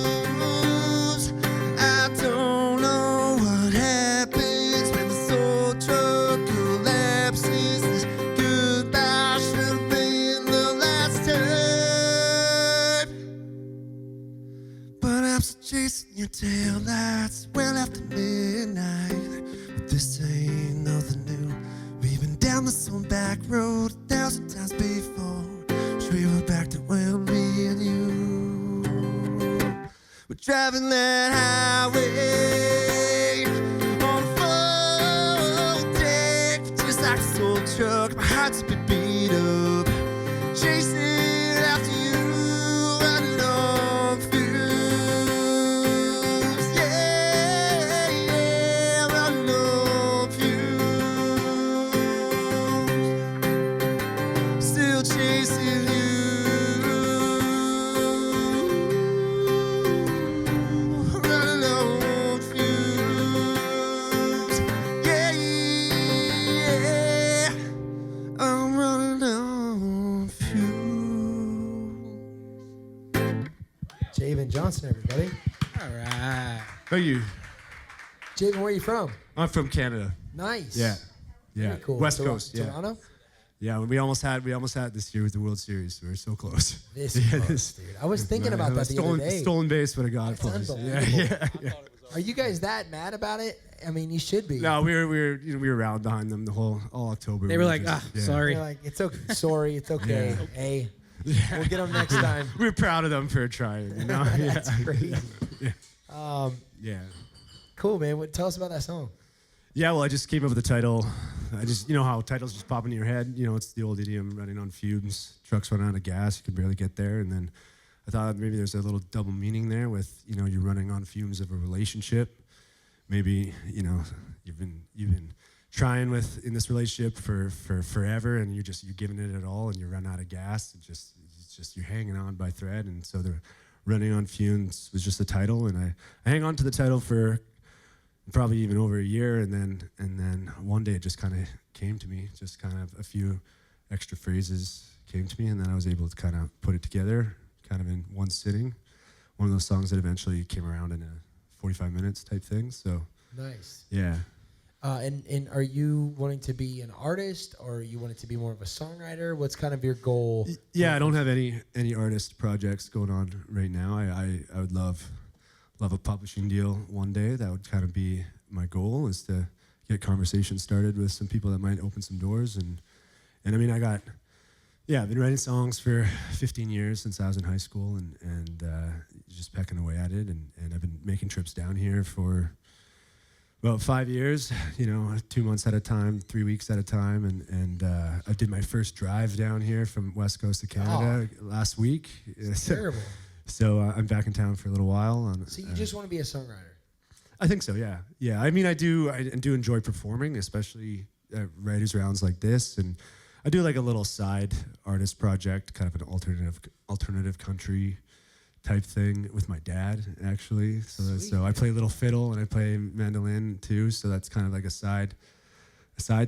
fumes. I don't know what happens when this old truck collapses. This goodbye should have been the last time. But I'm still chasing your tail lights well after midnight. But this ain't nothing new. We've been down this old back road 1,000 times before. Wish we were back to when me and you were driving that highway on full deck. Just like this old truck, my heart's a bit beat up, chasing after you, running on fumes. Yeah, yeah, running on fumes. Still chasing you, running on fumes. Yeah, yeah, I'm running on fumes. Javan Johnson, everybody. All right. Thank you. Javan, where are you from? I'm from Canada. Nice. Yeah. Very cool. West Tor- Coast. Yeah. Toronto? Yeah. We almost had it this year with the World Series. We were so close. This Yeah, close, dude. I was thinking about that the other day. Stolen base would have got it for That's us. unbelievable. Yeah. Are you guys that mad about it? I mean, you should be. No, we were around behind them the all October. They We were like, just- yeah. sorry. You're like, it's okay. Sorry, it's okay. Yeah. Hey, we'll get them next time. We were proud of them for trying. You know? That's crazy. Yeah. Yeah. Cool, man. Tell us about that song. Yeah, well, I just came up with the title. I just, you know how titles just pop into your head? You know, it's the old idiom, running on fumes. Trucks run out of gas, you can barely get there. And then I thought maybe there's a little double meaning there with, you know, you're running on fumes of a relationship. Maybe, you know, you've been trying in this relationship for forever, and you're giving it all, and you run out of gas. It's just you're hanging on by thread. And so the running on fumes was just the title, and I hang on to the title for probably even over a year, and then one day it just kind of came to me, just kind of a few extra phrases came to me, and then I was able to kind of put it together kind of in one sitting. One of those songs that eventually came around in a 45 minutes type thing. So Nice. yeah. And are you wanting to be an artist, or you wanting to be more of a songwriter? What's kind of your goal? Yeah, I don't have any artist projects going on right now. I would love a publishing deal one day. That would kind of be my goal, is to get conversations started with some people that might open some doors. And I mean, I've been writing songs for 15 years since I was in high school, and just pecking away at it. And I've been making trips down here for About 5 years, 2 months at a time, 3 weeks at a time, and I did my first drive down here from West Coast to Canada last week. It's terrible. So I'm back in town for a little while. So you just want to be a songwriter? I think so. Yeah. I mean, I do enjoy performing, especially at writers' rounds like this, and I do like a little side artist project, kind of an alternative country type thing with my dad, actually. So I play a little fiddle and I play mandolin too. So that's kind of like a side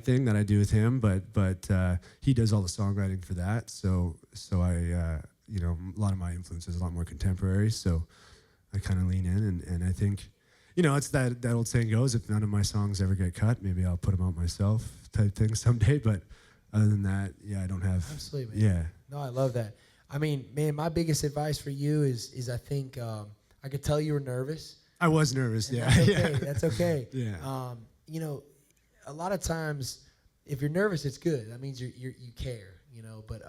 thing that I do with him. But he does all the songwriting for that. So I a lot of my influence is a lot more contemporary. So I kind of lean in, and I think it's that old saying goes, if none of my songs ever get cut, maybe I'll put them out myself type thing someday. But other than that, I don't have. Absolutely, man. Yeah. No, I love that. I mean, man, my biggest advice for you is I think I could tell you were nervous. I was nervous, yeah. That's okay. That's okay. Yeah. A lot of times, if you're nervous, it's good. That means you care. But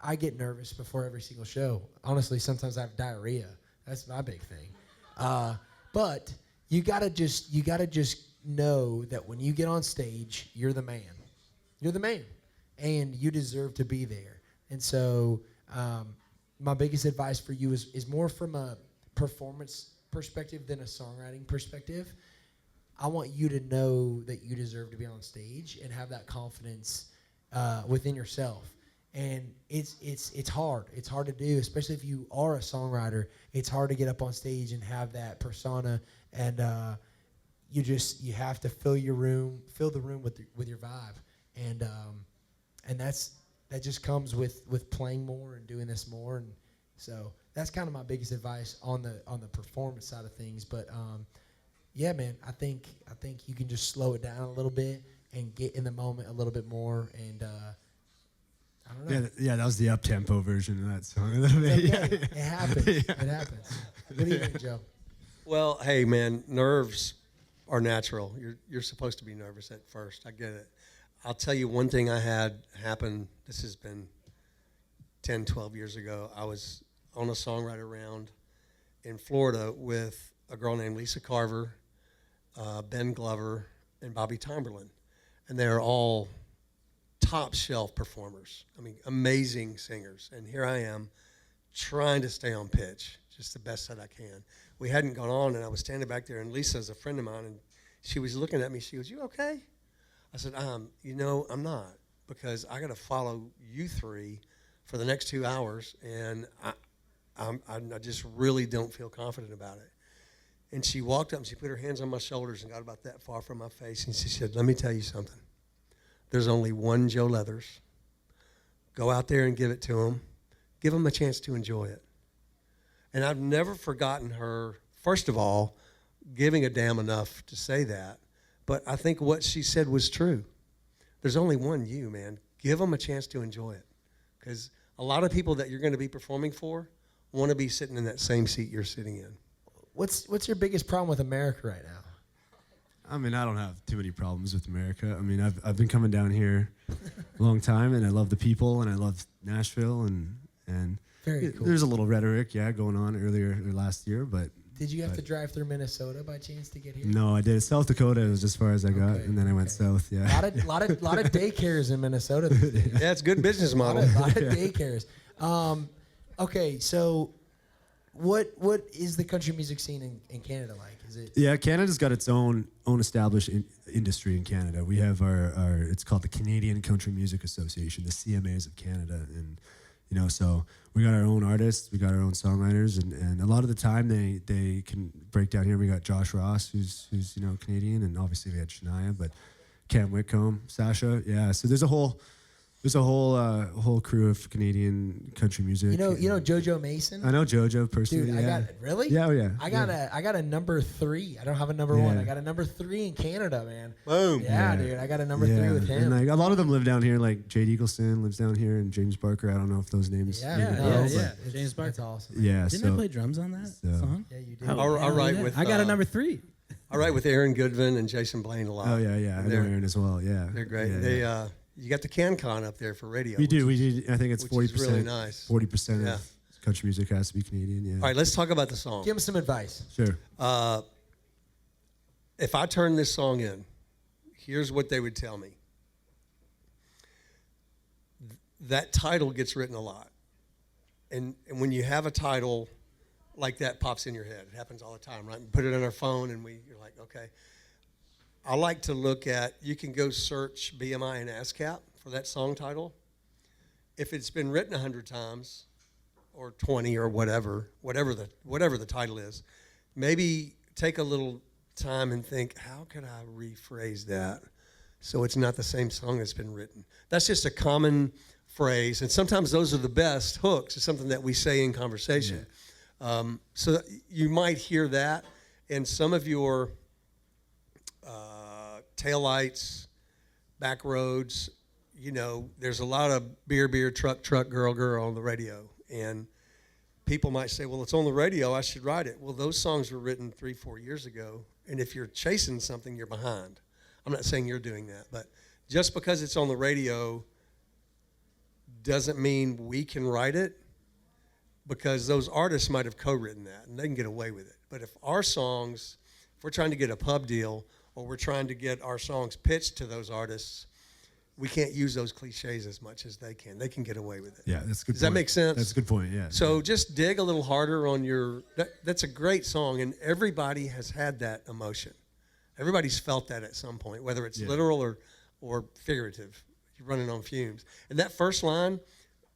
I get nervous before every single show. Honestly, sometimes I have diarrhea. That's my big thing. But you gotta just know that when you get on stage, you're the man. You're the man, and you deserve to be there. And so my biggest advice for you is more from a performance perspective than a songwriting perspective. I want you to know that you deserve to be on stage and have that confidence within yourself. And it's hard. It's hard to do, especially if you are a songwriter. It's hard to get up on stage and have that persona, and you have to fill the room with your vibe, and that just comes with playing more and doing this more. And so that's kind of my biggest advice on the performance side of things. But yeah, man, I think you can just slow it down a little bit and get in the moment a little bit more. And I don't know. Yeah, that was the up-tempo version of that song a little bit. Okay. It happens. Yeah. It happens. What do you think, Joe? Well, hey, man, nerves are natural. You're supposed to be nervous at first. I get it. I'll tell you one thing I had happen. This has been 10, 12 years ago. I was on a songwriter round in Florida with a girl named Lisa Carver, Ben Glover, and Bobby Tomberlin. And they're all top shelf performers. I mean, amazing singers. And here I am trying to stay on pitch, just the best that I can. We hadn't gone on, and I was standing back there, and Lisa's a friend of mine, and she was looking at me. She goes, "You okay?" I said, I'm not, because I got to follow you three for the next 2 hours, and I just really don't feel confident about it. And she walked up and she put her hands on my shoulders and got about that far from my face, and she said, "Let me tell you something. There's only one Joe Leathers. Go out there and give it to him. Give him a chance to enjoy it." And I've never forgotten her, first of all, giving a damn enough to say that. But I think what she said was true. There's only one you, man. Give them a chance to enjoy it. Because a lot of people that you're going to be performing for want to be sitting in that same seat you're sitting in. What's your biggest problem with America right now? I mean, I don't have too many problems with America. I mean, I've been coming down here a long time, and I love the people, and I love Nashville, and Very cool. There's a little rhetoric, going on earlier or last year, but. Did you have to drive through Minnesota by chance to get here? No, I did. South Dakota was as far as I got, and then I went south. Yeah. A lot of daycares in Minnesota these days. Yeah, it's a good business model. A lot of daycares. Okay, so what is the country music scene in Canada like? Is it? Yeah, Canada's got its own established industry in Canada. We have our it's called the Canadian Country Music Association, the CMAs of Canada, and so we got our own artists, we got our own songwriters, and a lot of the time they can break down here. We got Josh Ross, who's Canadian, and obviously we had Shania, but Cam Whitcomb, Sasha, yeah. So there's a whole crew of Canadian country music. You know JoJo Mason? I know JoJo personally. Dude, yeah. I got it. Really? Yeah, oh yeah. I got a number 3. I don't have a number 1. I got a number 3 in Canada, man. Boom. Yeah, dude. I got a number 3 with him. And a lot of them live down here, like Jade Eagleson lives down here, and James Barker. I don't know if those names. Yeah. James Barker. That's awesome. Yeah. Didn't I play drums on that song? Yeah, you did. I'll write with. I got a number 3. I write with Aaron Goodvin and Jason Blaine a lot. Oh yeah. I know Aaron as well. Yeah. They're great. Yeah, You got the CanCon up there for radio. We do. I think it's 40%. Really nice. 40% of country music has to be Canadian. Yeah. All right, let's talk about the song. Give him some advice. Sure. if I turn this song in, here's what they would tell me. That title gets written a lot. And when you have a title like that pops in your head, it happens all the time, right? We put it on our phone and you're like, okay. I like to look at, you can go search BMI and ASCAP for that song title. If it's been written 100 times or 20 or whatever the title is, maybe take a little time and think, how could I rephrase that so it's not the same song that's been written? That's just a common phrase, and sometimes those are the best hooks. It's something that we say in conversation. Yeah. So you might hear that, and some of your taillights, back roads, there's a lot of beer, truck, girl on the radio, and people might say, well, it's on the radio, I should write it. Well, those songs were written 3-4 years ago, and if you're chasing something, you're behind. I'm not saying you're doing that, but just because it's on the radio doesn't mean we can write it, because those artists might have co-written that and they can get away with it. But if our songs, if we're trying to get a pub deal or we're trying to get our songs pitched to those artists, we can't use those cliches as much as they can. They can get away with it. Yeah, that's a good. Does that make sense? That's a good point. Yeah. So just dig a little harder on your. That's a great song, and everybody has had that emotion. Everybody's felt that at some point, whether it's literal or figurative. You're running on fumes. And that first line,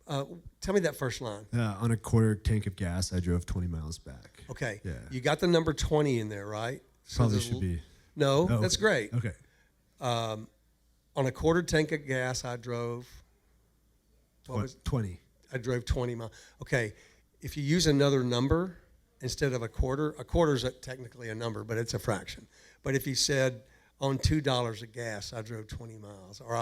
tell me that first line. On a quarter tank of gas, I drove 20 miles back. Okay. Yeah. You got the number 20 in there, right? Probably should be. No, Oh, that's great. Okay. On a quarter tank of gas, I drove. What was 20. I drove 20 miles. Okay. If you use another number instead of a quarter is technically a number, but it's a fraction. But if you said on $2 of gas, I drove 20 miles, or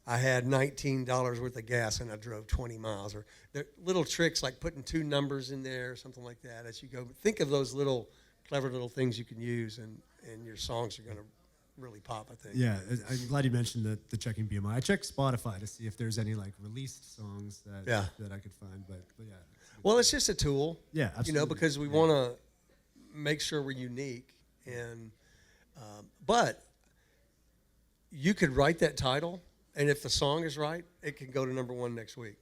I had $19 worth of gas and I drove 20 miles, or there little tricks like putting two numbers in there, something like that. As you go, think of those little clever little things you can use, and your songs are going to really pop, I think. Yeah, I'm glad you mentioned the checking BMI. I checked Spotify to see if there's any like released songs that I could find, but yeah. Well, it's just a tool. Yeah, absolutely. Because we want to make sure we're unique, and but you could write that title, and if the song is right, it can go to number 1 next week.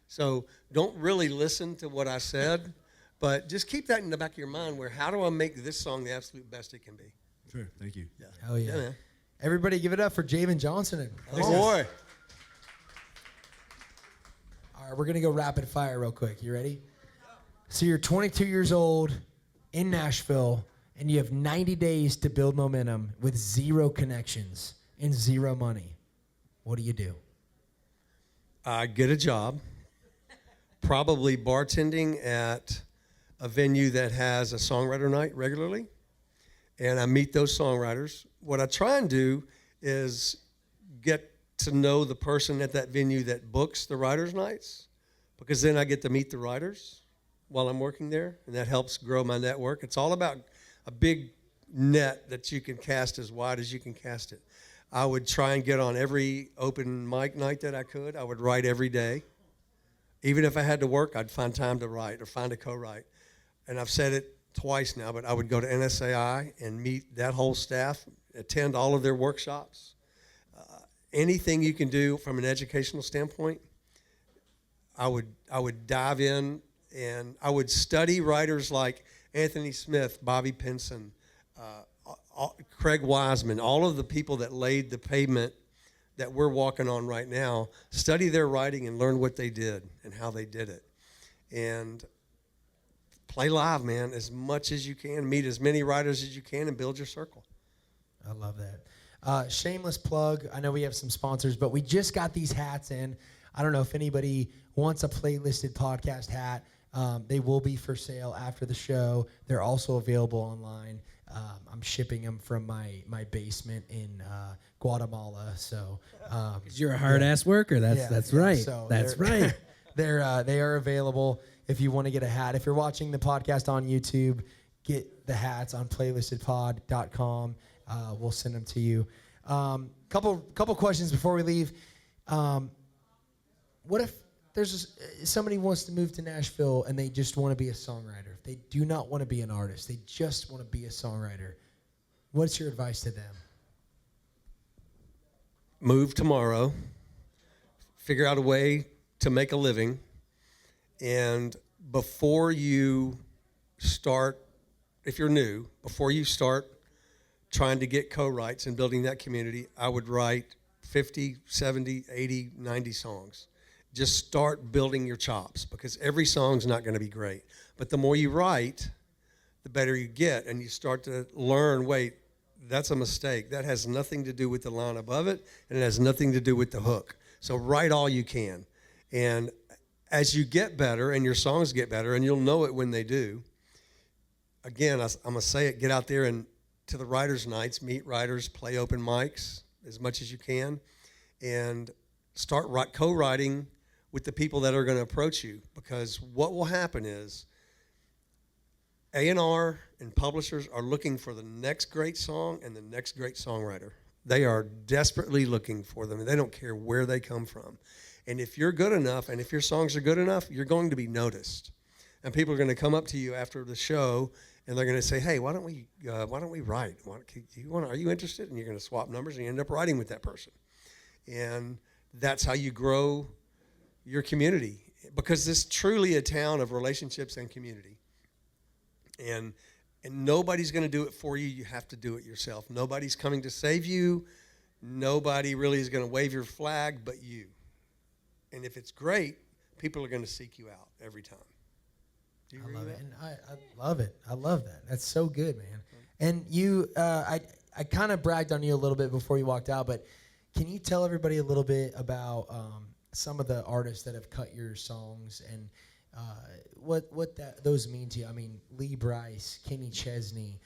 So don't really listen to what I said, but just keep that in the back of your mind, where how do I make this song the absolute best it can be? Sure, thank you. Yeah. Hell yeah. Man. Everybody give it up for Javan Johnson. Thanks, boy. All right, we're going to go rapid fire real quick. You ready? So you're 22 years old in Nashville, and you have 90 days to build momentum with 0 connections and 0 money. What do you do? I get a job, probably bartending at a venue that has a songwriter night regularly, and I meet those songwriters. What I try and do is get to know the person at that venue that books the writers' nights, because then I get to meet the writers while I'm working there, and that helps grow my network. It's all about a big net that you can cast as wide as you can cast it. I would try and get on every open mic night that I could. I would write every day. Even if I had to work, I'd find time to write or find a co-write. And I've said it twice now, but I would go to NSAI and meet that whole staff, attend all of their workshops. Anything you can do from an educational standpoint, I would dive in, and I would study writers like Anthony Smith, Bobby Pinson, Craig Wiseman, all of the people that laid the pavement that we're walking on right now. Study their writing and learn what they did and how they did it. And play live, man, as much as you can. Meet as many writers as you can and build your circle. I love that. Shameless plug. I know we have some sponsors, but we just got these hats in. I don't know if anybody wants a playlisted podcast hat. They will be for sale after the show. They're also available online. I'm shipping them from my basement in Guatemala. So you're a hard ass worker. That's right. So that's right. They are available if you want to get a hat. If you're watching the podcast on YouTube, get the hats on playlistedpod.com. We'll send them to you. Couple questions before we leave. What if there's somebody wants to move to Nashville and they just want to be a songwriter? They do not want to be an artist. They just want to be a songwriter. What's your advice to them? Move tomorrow. Figure out a way to make a living. And before you start, if you're new, before you start trying to get co-writes and building that community, I would write 50, 70, 80, 90 songs. Just start building your chops, because every song's not going to be great. But the more you write, the better you get, and you start to learn, wait, that's a mistake. That has nothing to do with the line above it, and it has nothing to do with the hook. So write all you can. And as you get better and your songs get better, and you'll know it when they do, again, I'm going to say it, get out there and to the writers' nights, meet writers, play open mics as much as you can, and start co-writing with the people that are going to approach you. Because what will happen is A&R and publishers are looking for the next great song and the next great songwriter. They are desperately looking for them, and they don't care where they come from. And if you're good enough, and if your songs are good enough, you're going to be noticed. And people are going to come up to you after the show, and they're going to say, "Hey, why don't we write? Are you interested?" And you're going to swap numbers, and you end up writing with that person. And that's how you grow your community, because this is truly a town of relationships and community. And nobody's going to do it for you. You have to do it yourself. Nobody's coming to save you. Nobody really is going to wave your flag but you. And if it's great, people are going to seek you out every time. Do you agree with that? And I love it. I love that. That's so good, man. And you, I kind of bragged on you a little bit before you walked out, but can you tell everybody a little bit about some of the artists that have cut your songs and what those mean to you? I mean, Lee Brice, Kenny Chesney,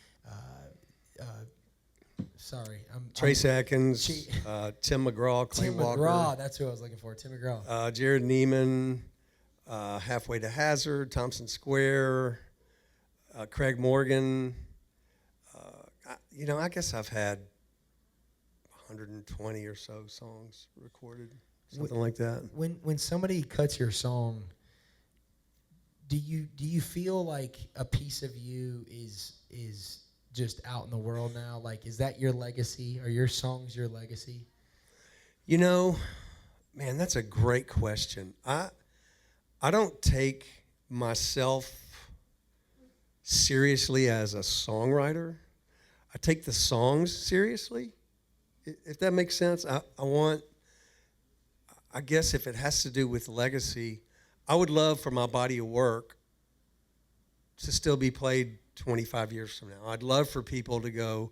Trace Adkins, Tim McGraw, Clay Tim Walker. McGraw, that's who I was looking for, Tim McGraw. Jared Neiman, Halfway to Hazard, Thompson Square, Craig Morgan. I guess I've had 120 or so songs recorded, something like that. When somebody cuts your song, do you feel like a piece of you is just out in the world now? Like, is that your legacy? Are your songs your legacy? Man, that's a great question. I don't take myself seriously as a songwriter. I take the songs seriously, if that makes sense. I guess if it has to do with legacy, I would love for my body of work to still be played 25 years from now. I'd love for people to go,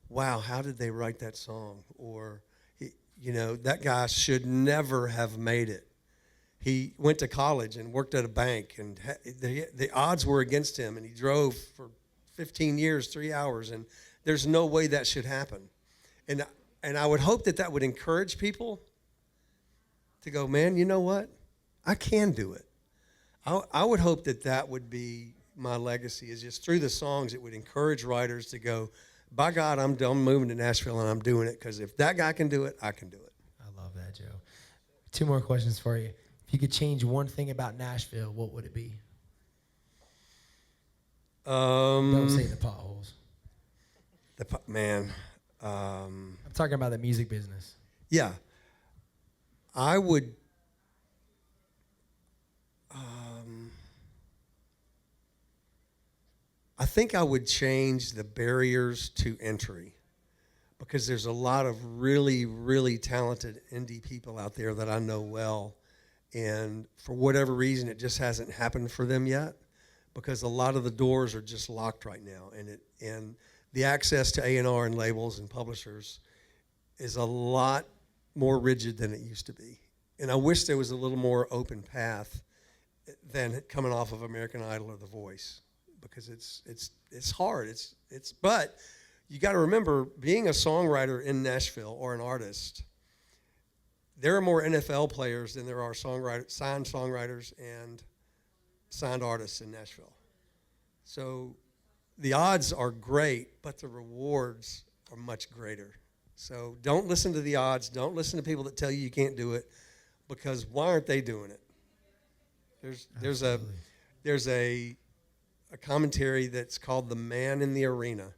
wow, how did they write that song? Or, that guy should never have made it. He went to college and worked at a bank, and the odds were against him, and he drove for 15 years, 3 hours, and there's no way that should happen. And I would hope that would encourage people to go, man, you know what? I can do it. I would hope that would be my legacy, is just through the songs, it would encourage writers to go, by God, I'm moving to Nashville, and I'm doing it, because if that guy can do it, I can do it. I love that, Joe. 2 more questions for you. If you could change one thing about Nashville, what would it be? Don't say the potholes. I'm talking about the music business. Yeah. I would... I think I would change the barriers to entry, because there's a lot of really, really talented indie people out there that I know well, and for whatever reason, it just hasn't happened for them yet, because a lot of the doors are just locked right now, and the access to A&R and labels and publishers is a lot more rigid than it used to be. And I wish there was a little more open path than coming off of American Idol or The Voice, because it's hard. But you got to remember, being a songwriter in Nashville or an artist, there are more NFL players than there are signed songwriters and signed artists in Nashville. So the odds are great, but the rewards are much greater. So don't listen to the odds. Don't listen to people that tell you can't do it, because why aren't they doing it? There's a commentary that's called "The Man in the Arena,"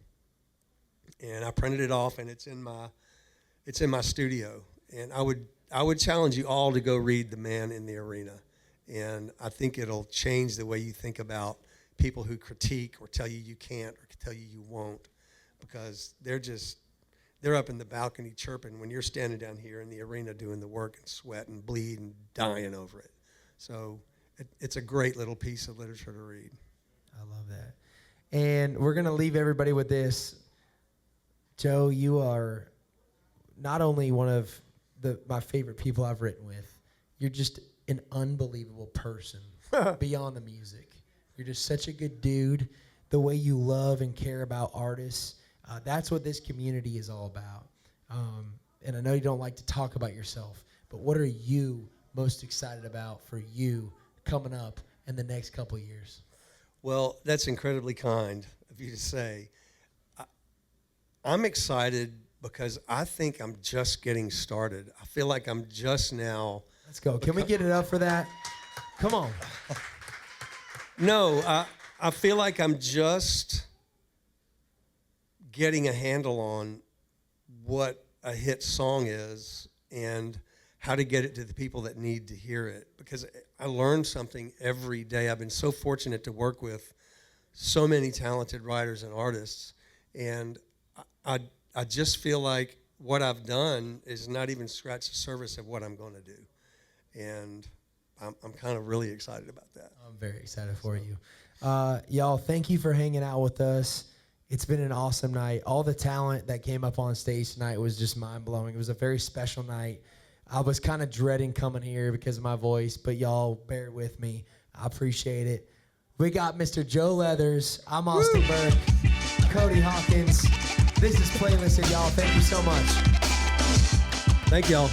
and I printed it off, and it's in my studio. And I would challenge you all to go read The Man in the Arena, and I think it'll change the way you think about people who critique or tell you can't or tell you won't, because they're up in the balcony chirping when you're standing down here in the arena doing the work and sweat and bleed and dying over it. So it's a great little piece of literature to read. I love that. And we're going to leave everybody with this. Joe, you are not only one of my favorite people I've written with, you're just an unbelievable person beyond the music. You're just such a good dude. The way you love and care about artists, that's what this community is all about. And I know you don't like to talk about yourself, but what are you most excited about for you coming up in the next couple of years? Well, that's incredibly kind of you to say. I'm excited because I think I'm just getting started. I feel like I'm just now. Let's go. Can we get it up for that? Come on. No, I feel like I'm just getting a handle on what a hit song is and how to get it to the people that need to hear it, because I learn something every day. I've been so fortunate to work with so many talented writers and artists, and I just feel like what I've done is not even scratch the surface of what I'm going to do, and I'm kind of really excited about that. I'm very excited for you. Y'all, thank you for hanging out with us. It's been an awesome night. All the talent that came up on stage tonight was just mind-blowing. It was a very special night. I was kind of dreading coming here because of my voice, but y'all bear with me. I appreciate it. We got Mr. Joe Leathers. I'm Austin Burke. Cody Hawkins. This is Playlisted, y'all. Thank you so much. Thank y'all.